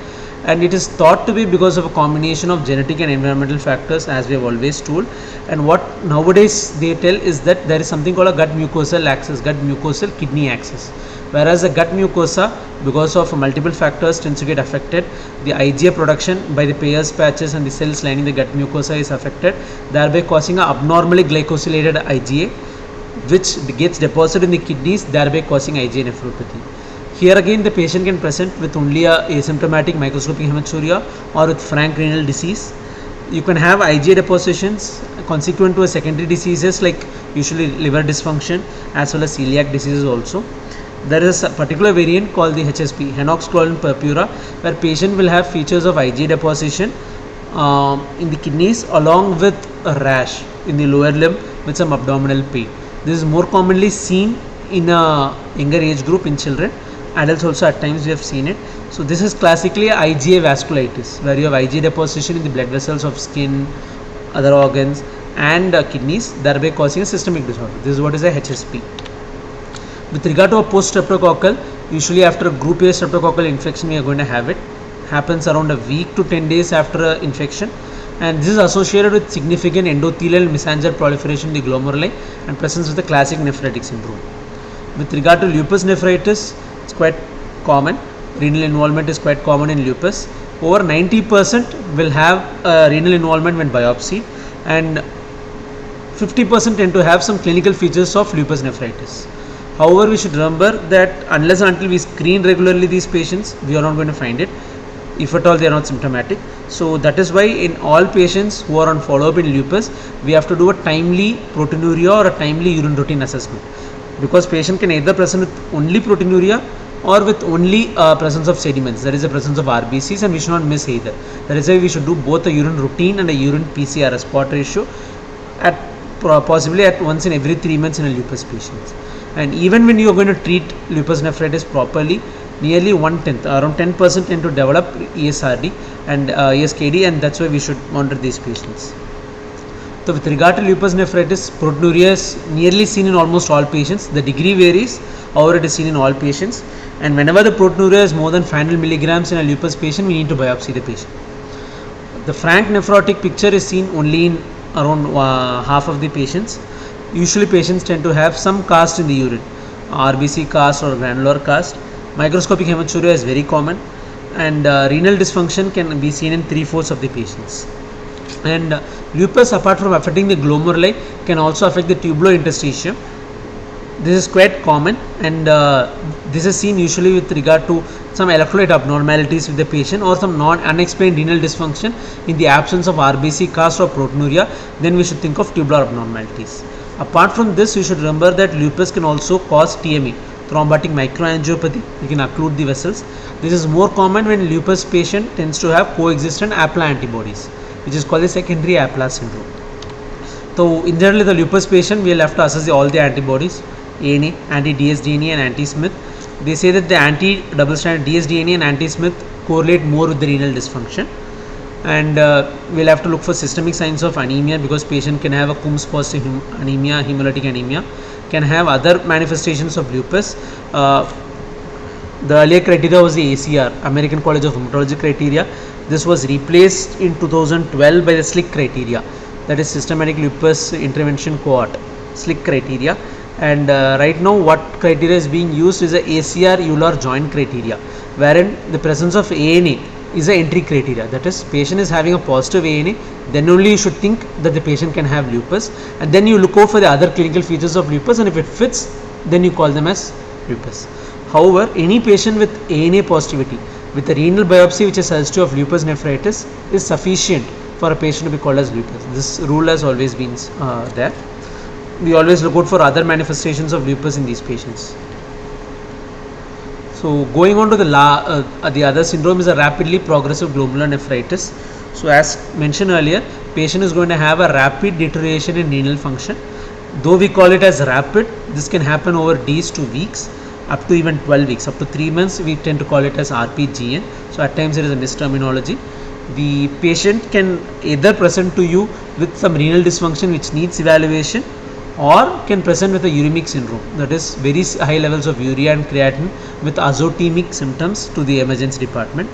and it is thought to be because of a combination of genetic and environmental factors, as we have always told. And what nowadays they tell is that there is something called a gut mucosal axis, gut mucosal kidney axis, whereas the gut mucosa, because of multiple factors, tends to get affected. The IgA production by the Peyer's patches and the cells lining the gut mucosa is affected, thereby causing an abnormally glycosylated IgA, which gets deposited in the kidneys, thereby causing IgA nephropathy. Here again, the patient can present with only a asymptomatic microscopic hematuria or with frank renal disease. You can have IgA depositions consequent to a secondary diseases like usually liver dysfunction as well as celiac diseases also. There is a particular variant called the HSP, Henox Chlorine Purpura, where patient will have features of IgA deposition in the kidneys along with a rash in the lower limb with some abdominal pain. This is more commonly seen in a younger age group in children. Adults also at times we have seen it. So this is classically a IgA vasculitis, where you have IgA deposition in the blood vessels of skin, other organs and kidneys, thereby causing a systemic disorder. This is what is a HSP. With regard to a post-streptococcal, usually after a group A streptococcal infection we are going to have it. Happens around a week to 10 days after infection, and this is associated with significant endothelial mesangial proliferation in the glomeruli and presence of the classic nephritic syndrome. With regard to lupus nephritis, it's quite common. Renal involvement is quite common in lupus. Over 90% will have renal involvement when biopsied, and 50% tend to have some clinical features of lupus nephritis. However, we should remember that unless and until we screen regularly these patients, we are not going to find it, if at all they are not symptomatic. So that is why in all patients who are on follow-up in lupus, we have to do a timely proteinuria or a timely urine routine assessment, because patient can either present with only proteinuria or with only presence of sediments, that is the presence of RBCs, and we should not miss either. That is why we should do both a urine routine and a urine PCR, a spot ratio, at possibly at once in every 3 months in a lupus patients. And even when you are going to treat lupus nephritis properly, nearly 1/10, around 10% tend to develop ESRD and ESKD, and that's why we should monitor these patients. So with regard to lupus nephritis, proteinuria is nearly seen in almost all patients. The degree varies, however it is seen in all patients, and whenever the proteinuria is more than 500 milligrams in a lupus patient, we need to biopsy the patient. The frank nephrotic picture is seen only in around half of the patients. Usually patients tend to have some cast in the urine, RBC cast or granular cast. Microscopic hematuria is very common, and renal dysfunction can be seen in 3/4 of the patients. And lupus, apart from affecting the glomeruli, can also affect the tubulointerstitium. This is quite common, and this is seen usually with regard to some electrolyte abnormalities with the patient or some unexplained renal dysfunction in the absence of RBC cast or proteinuria. Then we should think of tubular abnormalities. Apart from this, you should remember that lupus can also cause TME, thrombotic microangiopathy. You can occlude the vessels. This is more common when lupus patient tends to have coexistent APLA antibodies, which is called the secondary APLA syndrome. So in general, the lupus patient, we will have to assess all the antibodies, ANA, anti-dsDNA and anti-Smith. They say that the anti-double stranded dsDNA and anti-Smith correlate more with the renal dysfunction, and we'll have to look for systemic signs of anemia, because patient can have a Coombs positive anemia, hemolytic anemia, can have other manifestations of lupus. The earlier criteria was the ACR, American College of Rheumatology criteria. This was replaced in 2012 by the SLIC criteria, that is systematic lupus intervention cohort, SLIC criteria. And right now what criteria is being used is the ACR Euler joint criteria, wherein the presence of ANA is the entry criteria. That is, patient is having a positive ANA, then only you should think that the patient can have lupus, and then you look out for the other clinical features of lupus, and if it fits, then you call them as lupus. However, any patient with ANA positivity with a renal biopsy which is suggestive of lupus nephritis is sufficient for a patient to be called as lupus. This rule has always been there. We always look out for other manifestations of lupus in these patients. So going on to the other syndrome is a rapidly progressive glomerular nephritis. So as mentioned earlier, patient is going to have a rapid deterioration in renal function. Though we call it as rapid, this can happen over days to weeks, up to even 12 weeks, up to 3 months. We tend to call it as RPGN. So at times there is a misterminology. The patient can either present to you with some renal dysfunction which needs evaluation, or can present with a uremic syndrome, that is very high levels of urea and creatinine with azotemic symptoms to the emergency department.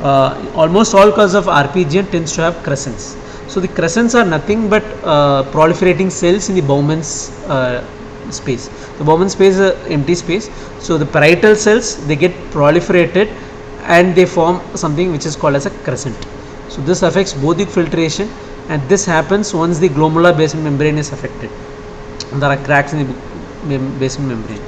almost all causes of RPGN tends to have crescents. So the crescents are nothing but proliferating cells in the Bowman's space. The Bowman space is an empty space. So the parietal cells, they get proliferated and they form something which is called as a crescent. So this affects both the filtration, and this happens once the glomerular basement membrane is affected. There are cracks in the basement membrane.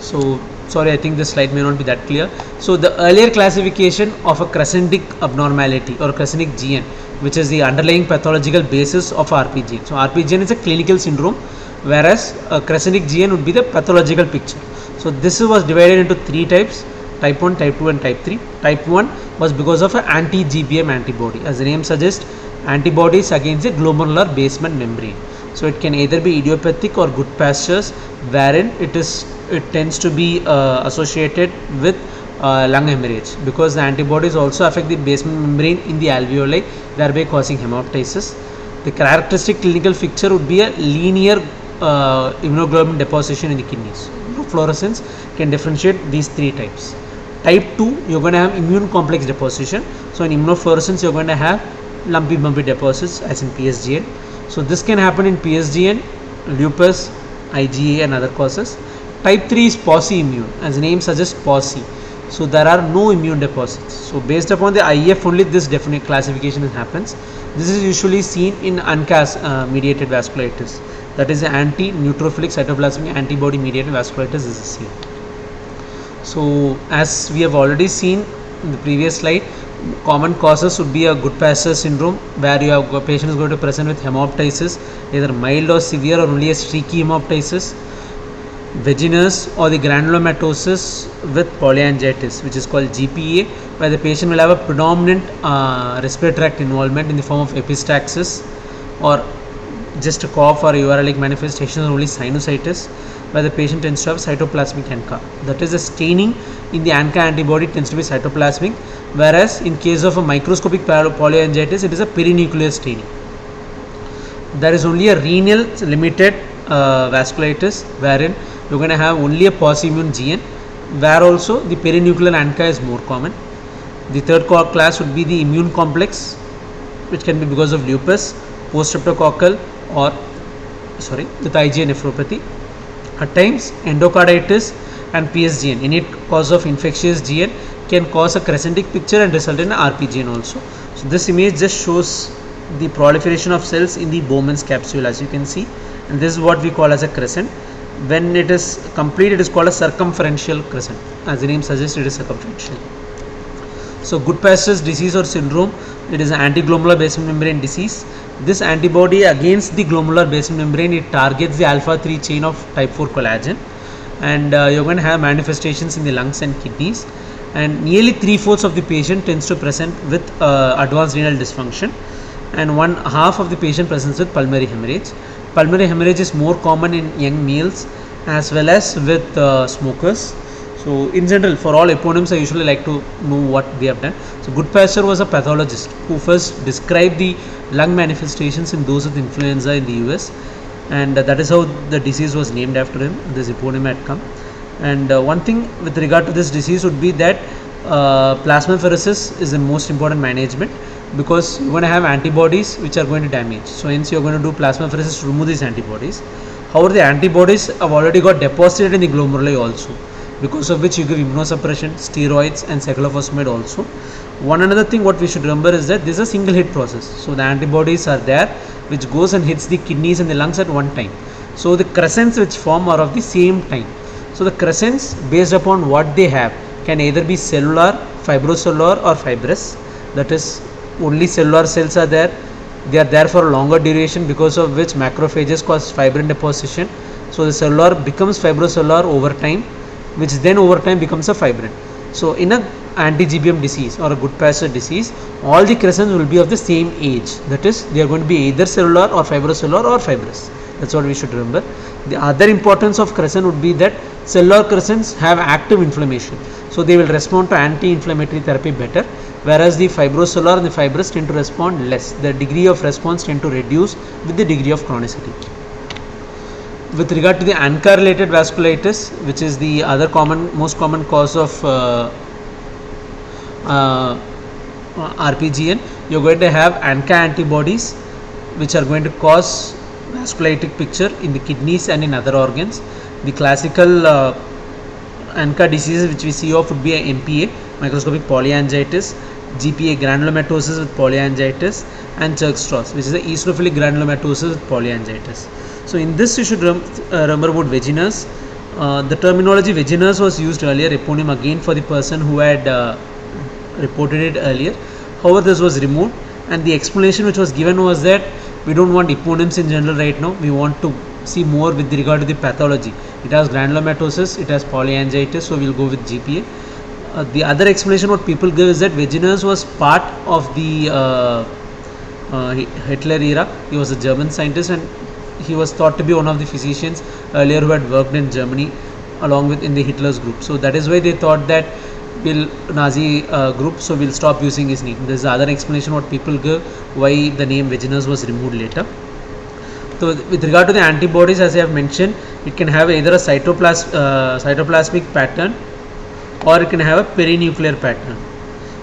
So sorry, I think this slide may not be that clear. So the earlier classification of a crescentic abnormality or crescentic GN, which is the underlying pathological basis of RPGN. So RPGN is a clinical syndrome, whereas a crescentic GN would be the pathological picture. So this was divided into three types: type 1, type 2 and type 3. Type 1 was because of an anti-GBM antibody. As the name suggests, antibodies against the glomerular basement membrane. So it can either be idiopathic or good pastures, wherein it tends to be associated with lung hemorrhage, because the antibodies also affect the basement membrane in the alveoli, thereby causing hemoptysis. The characteristic clinical picture would be a linear immunoglobulin deposition in the kidneys. Fluorescence can differentiate these three types. Type 2, you're going to have immune complex deposition. So in immunofluorescence, you're going to have lumpy bumpy deposits as in PSGN. So this can happen in PSGN, lupus, IgA and other causes. Type 3 is pauci-immune, as the name suggests, pauci. So there are no immune deposits. So based upon the IF only, this definite classification happens. This is usually seen in ANCA mediated vasculitis. That is anti-neutrophilic cytoplasmic antibody mediated vasculitis is seen. So as we have already seen in the previous slide, common causes would be a Goodpasture syndrome, where you have a patient is going to present with hemoptysis, either mild or severe or only a streaky hemoptysis, vaginous or the granulomatosis with polyangiitis, which is called GPA, where the patient will have a predominant respiratory tract involvement in the form of epistaxis or just a cough or uralic manifestation or only sinusitis, where the patient tends to have cytoplasmic ANCA. That is, the staining in the ANCA antibody tends to be cytoplasmic, whereas in case of a microscopic polyangiitis, it is a perinuclear staining. There is only a renal limited vasculitis, wherein you're going to have only a pauci-immune GN, where also the perinuclear ANCA is more common. The third class would be the immune complex, which can be because of lupus, post-streptococcal or with IgA nephropathy. At times, endocarditis and PSGN, any cause of infectious GN, can cause a crescentic picture and result in an RPGN also. So this image just shows the proliferation of cells in the Bowman's capsule, as you can see, and this is what we call as a crescent. When it is complete, it is called a circumferential crescent. As the name suggests, it is circumferential. So Goodpasture's disease or syndrome, it is an anti-glomerular basement membrane disease. This antibody against the glomerular basement membrane, it targets the alpha 3 chain of type 4 collagen, and you're going to have manifestations in the lungs and kidneys, and nearly 3/4 of the patient tends to present with advanced renal dysfunction, and 1/2 of the patient presents with pulmonary hemorrhage. Pulmonary hemorrhage is more common in young males as well as with smokers. So in general, for all eponyms, I usually like to know what they have done. So Goodpasture was a pathologist who first described the lung manifestations in those with influenza in the US, and that is how the disease was named after him. This eponym had come. And one thing with regard to this disease would be that plasmapheresis is the most important management, because you're going to have antibodies which are going to damage. So hence you're going to do plasmapheresis to remove these antibodies. However, the antibodies have already got deposited in the glomeruli also, because of which you give immunosuppression, steroids and cyclophosphamide also. One another thing what we should remember is that this is a single hit process. So the antibodies are there which goes and hits the kidneys and the lungs at one time. So the crescents which form are of the same time. So the crescents, based upon what they have, can either be cellular, fibrocellular or fibrous. That is, only cellular cells are there. They are there for a longer duration, because of which macrophages cause fibrin deposition. So the cellular becomes fibrocellular over time, which then over time becomes a fibrin. So in a anti-GBM disease or a Goodpasture disease, all the crescents will be of the same age. That is, they are going to be either cellular or fibrocellular or fibrous. That's what we should remember. The other importance of crescent would be that cellular crescents have active inflammation, so they will respond to anti-inflammatory therapy better, whereas the fibrocellular and the fibrous tend to respond less. The degree of response tend to reduce with the degree of chronicity. With regard to the ANCA related vasculitis, which is the other most common cause of RPGN, you're going to have ANCA antibodies which are going to cause vasculitic picture in the kidneys and in other organs. The classical ANCA diseases which we see of would be a MPA, microscopic polyangiitis, GPA, granulomatosis with polyangiitis, and Church-Strauss, which is the eosinophilic granulomatosis with polyangiitis. So in this you should remember about vaginous. The terminology vaginous was used earlier, eponym again for the person who had reported it earlier. However, this was removed, and the explanation which was given was that we don't want eponyms in general right now. We want to see more with regard to the pathology. It has granulomatosis, it has polyangiitis, so we'll go with GPA. The other explanation what people give is that vaginous was part of the Hitler era. He was a German scientist, and he was thought to be one of the physicians earlier who had worked in Germany along with in the Hitler's group. So that is why they thought that Nazi group, so we'll stop using his name. This is the other explanation what people give why the name vaginous was removed later. So with regard to the antibodies, as I have mentioned, it can have either a cytoplasmic pattern or it can have a perinuclear pattern.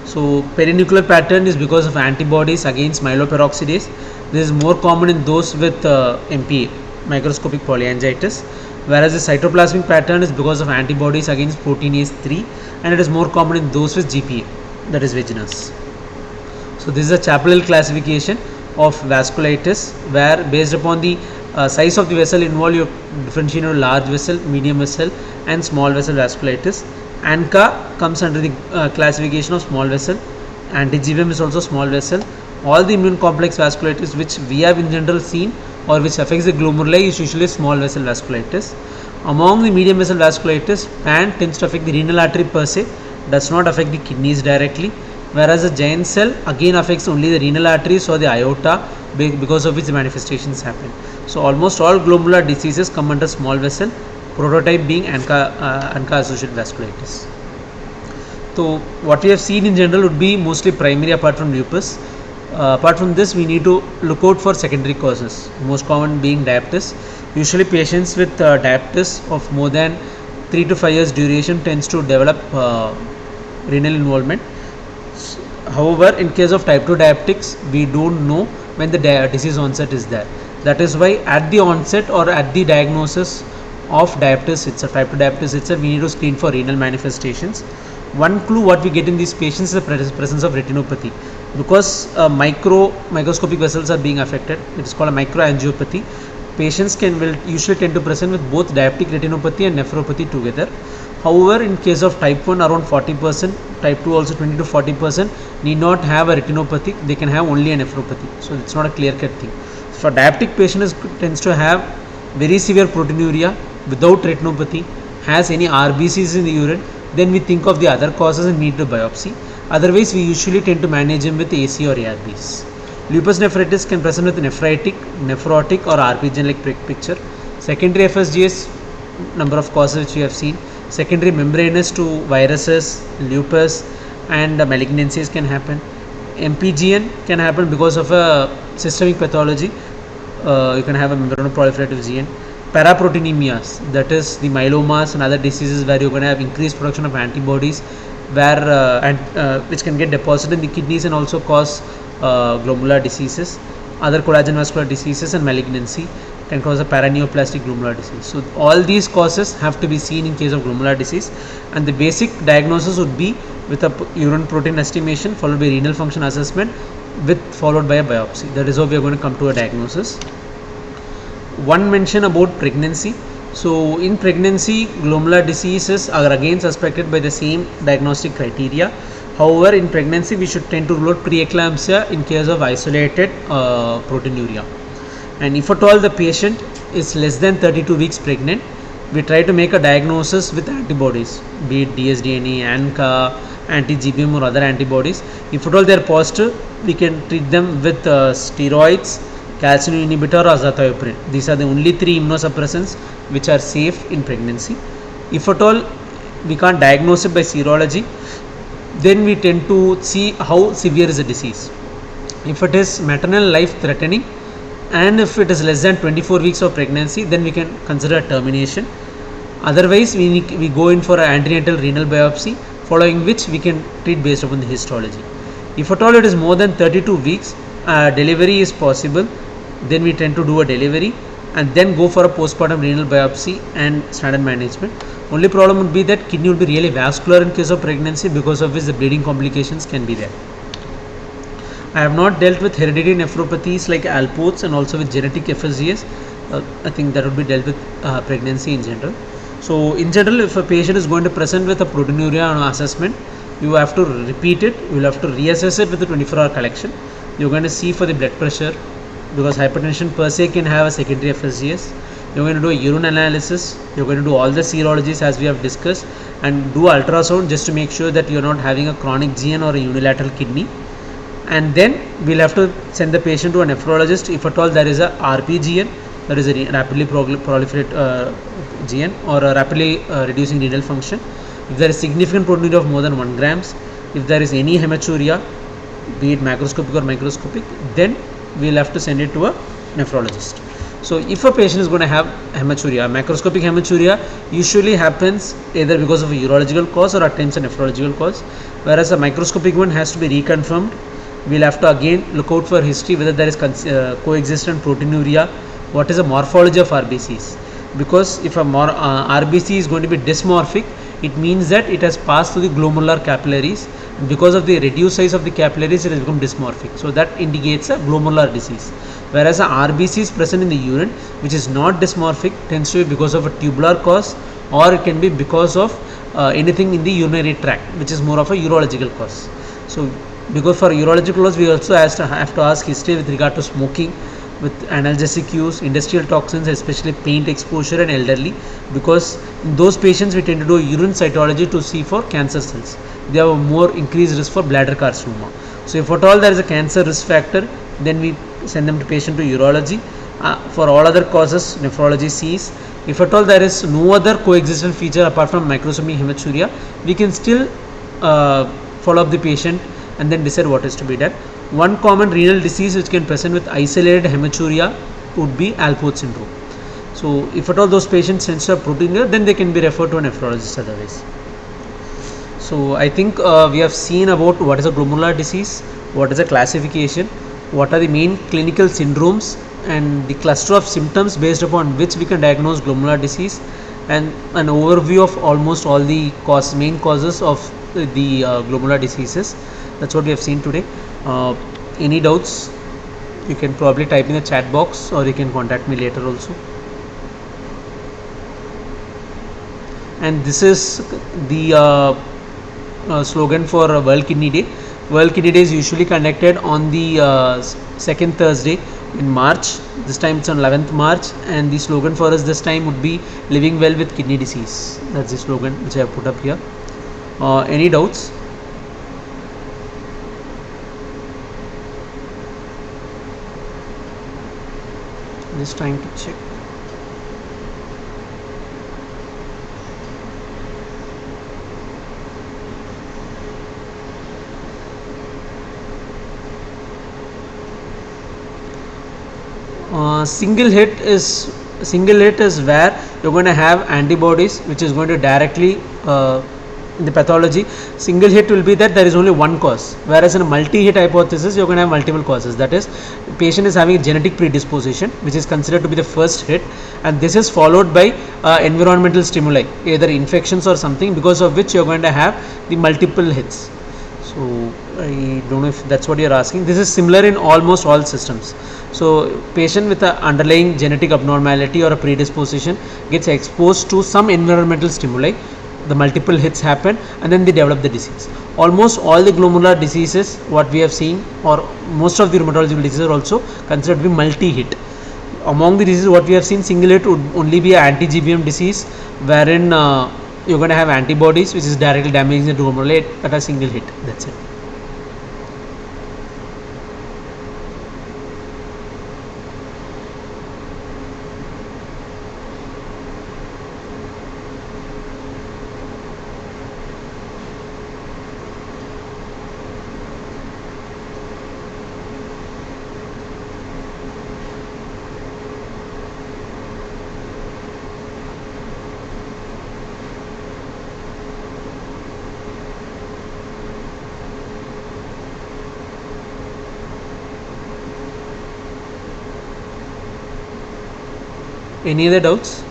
So perinuclear pattern is because of antibodies against myeloperoxidase. This is more common in those with MPA, microscopic polyangiitis, whereas the cytoplasmic pattern is because of antibodies against proteinase 3, and it is more common in those with GPA, that is vaginous. So this is a Chappell classification of vasculitis, where based upon the size of the vessel involved, you differentiate into large vessel, medium vessel, and small vessel vasculitis. ANCA comes under the classification of small vessel. Anti-GBM is also small vessel. All the immune complex vasculitis which we have in general seen or which affects the glomeruli is usually small vessel vasculitis. Among the medium vessel vasculitis, PAN tends to affect the renal artery per se, does not affect the kidneys directly, whereas the giant cell again affects only the renal arteries or the aorta, because of which the manifestations happen. So almost all glomerular diseases come under small vessel, prototype being ANCA associated vasculitis. So what we have seen in general would be mostly primary apart from lupus. Apart from this, we need to look out for secondary causes, most common being diabetes. Usually patients with diabetes of more than 3 to 5 years duration tends to develop renal involvement. However, in case of type 2 diabetics, we don't know when the disease onset is there. That is why at the onset or at the diagnosis of diabetes itself, type 2 diabetes itself, we need to screen for renal manifestations. One clue what we get in these patients is the presence of retinopathy, because microscopic vessels are being affected. It is called a microangiopathy. Patients will usually tend to present with both diabetic retinopathy and nephropathy together. However, in case of type 1, around 40%, type 2 also 20 to 40% need not have a retinopathy, they can have only a nephropathy. So it's not a clear-cut thing. For diabetic patients tends to have very severe proteinuria without retinopathy, has any RBCs in the urine, then we think of the other causes and need to biopsy. Otherwise, we usually tend to manage him with AC or ARBs. Lupus nephritis can present with nephritic, nephrotic or RPGN-like picture. Secondary FSGS, number of causes which we have seen. Secondary membranous to viruses, lupus, and malignancies can happen. MPGN can happen because of a systemic pathology. You can have a membranoproliferative GN. Paraproteinemias, that is the myelomas and other diseases where you're going to have increased production of antibodies, which can get deposited in the kidneys and also cause glomerular diseases. Other collagen vascular diseases and malignancy can cause a paraneoplastic glomerular disease. So all these causes have to be seen in case of glomerular disease, and the basic diagnosis would be with a urine protein estimation followed by renal function assessment followed by a biopsy. That is how we are going to come to a diagnosis. One mention about pregnancy. So in pregnancy, glomerular diseases are again suspected by the same diagnostic criteria. However, in pregnancy, we should tend to rule out preeclampsia in case of isolated proteinuria. And if at all the patient is less than 32 weeks pregnant, we try to make a diagnosis with antibodies, be it dsDNA, ANCA, anti-GBM or other antibodies. If at all they are positive, we can treat them with steroids, calcium inhibitor or azathioprine. These are the only 3 immunosuppressants which are safe in pregnancy. If at all we can't diagnose it by serology, then we tend to see how severe is the disease. If it is maternal life threatening and if it is less than 24 weeks of pregnancy, then we can consider termination. Otherwise, we go in for an antenatal renal biopsy following which we can treat based upon the histology. If at all it is more than 32 weeks, delivery is possible, then we tend to do a delivery and then go for a postpartum renal biopsy and standard management. Only problem would be that kidney will be really vascular in case of pregnancy, because of which the bleeding complications can be there. I have not dealt with hereditary nephropathies like Alports and also with genetic FSGS. I think that would be dealt with pregnancy in general. So in general, if a patient is going to present with a proteinuria on assessment, you have to repeat it, you will have to reassess it with the 24-hour collection. You're going to see for the blood pressure, because hypertension per se can have a secondary FSGS. You're going to do a urine analysis, you're going to do all the serologies as we have discussed, and do ultrasound just to make sure that you're not having a chronic GN or a unilateral kidney. And then we'll have to send the patient to a nephrologist if at all there is a RPGN, that is a rapidly proliferate GN, or a rapidly reducing renal function. If there is significant proteinuria of more than 1 grams, if there is any hematuria, be it macroscopic or microscopic, then we'll have to send it to a nephrologist. So if a patient is going to have hematuria, macroscopic hematuria usually happens either because of a urological cause or at times a nephrological cause, whereas a microscopic one has to be reconfirmed. We'll have to again look out for history, whether there is coexistent proteinuria, what is the morphology of RBCs, because if a RBC is going to be dysmorphic, it means that it has passed through the glomerular capillaries. Because of the reduced size of the capillaries, it has become dysmorphic. So that indicates a glomerular disease. Whereas a RBC is present in the urine, which is not dysmorphic, tends to be because of a tubular cause, or it can be because of anything in the urinary tract, which is more of a urological cause. So because for urological cause, we also have to ask history with regard to smoking, with analgesic use, industrial toxins, especially paint exposure and elderly, because in those patients we tend to do urine cytology to see for cancer cells. They have a more increased risk for bladder carcinoma. So if at all there is a cancer risk factor, then we send them to patient to urology. For all other causes, nephrology sees. If at all there is no other coexistent feature apart from microscopic hematuria, we can still follow up the patient and then decide what is to be done. One common renal disease which can present with isolated hematuria would be Alport syndrome. So if at all those patients tend to have proteinuria, then they can be referred to a nephrologist otherwise. So I think we have seen about what is a glomerular disease, what is a classification, what are the main clinical syndromes, and the cluster of symptoms based upon which we can diagnose glomerular disease, and an overview of almost all the main causes of the glomerular diseases. That's what we have seen today. Any doubts, you can probably type in the chat box, or you can contact me later also. And this is the slogan for World Kidney Day. World Kidney Day is usually conducted on the second Thursday in March. This time it's on 11th March, and the slogan for us this time would be living well with kidney disease. That's the slogan which I have put up here. Any doubts? Just trying to check. Single hit is where you're going to have antibodies which is going to directly in the pathology. Single hit will be that there is only one cause, whereas in a multi-hit hypothesis you're going to have multiple causes. That is, the patient is having a genetic predisposition which is considered to be the first hit, and this is followed by environmental stimuli, either infections or something, because of which you're going to have the multiple hits. So I don't know if that's what you're asking. This is similar in almost all systems. So patient with an underlying genetic abnormality or a predisposition gets exposed to some environmental stimuli, the multiple hits happen, and then they develop the disease. Almost all the glomerular diseases what we have seen, or most of the rheumatological diseases, are also considered to be multi-hit. Among the diseases what we have seen, single hit would only be an anti-GBM disease, wherein you're going to have antibodies which is directly damaging the glomerulate at a single hit. That's it. Any other doubts?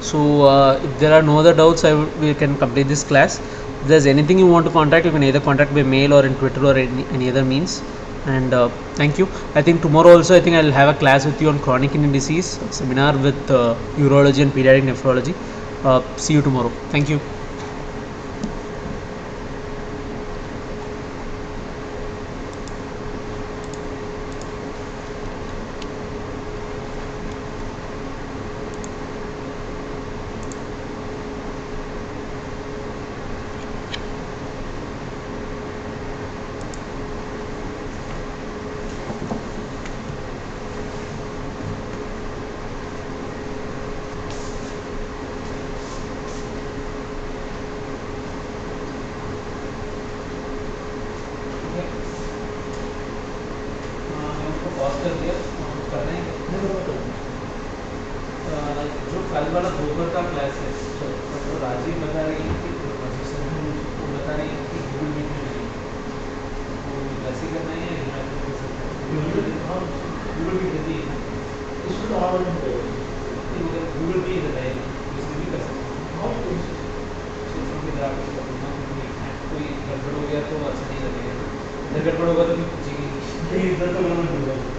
So if there are no other doubts, we can complete this class. If there's anything you want to contact, you can either contact by mail or in Twitter or any other means. And thank you. I think tomorrow also I think I'll have a class with you on chronic kidney disease, a seminar with urology and pediatric nephrology. See you tomorrow. Thank you. जो कल वाला दोपहर का class है तो राजीव बता रही है कि वो बता रही है कि गूगल मीट में मिलेगी, तो वैसे करना है या यूनाइटेड कर सकते हैं? गूगल मीट रहती है इसको तो आवाज नहीं करेगा मगर गूगल पे ही बताएगी, इसमें भी कर सकते हाँ तो हैं। सोचो कि कोई गड़बड़ हो गया तो अच्छा नहीं लगेगा, इधर गड़बड़ होगा तो फिर पूछेंगे इधर तो गलत हो जाएगा।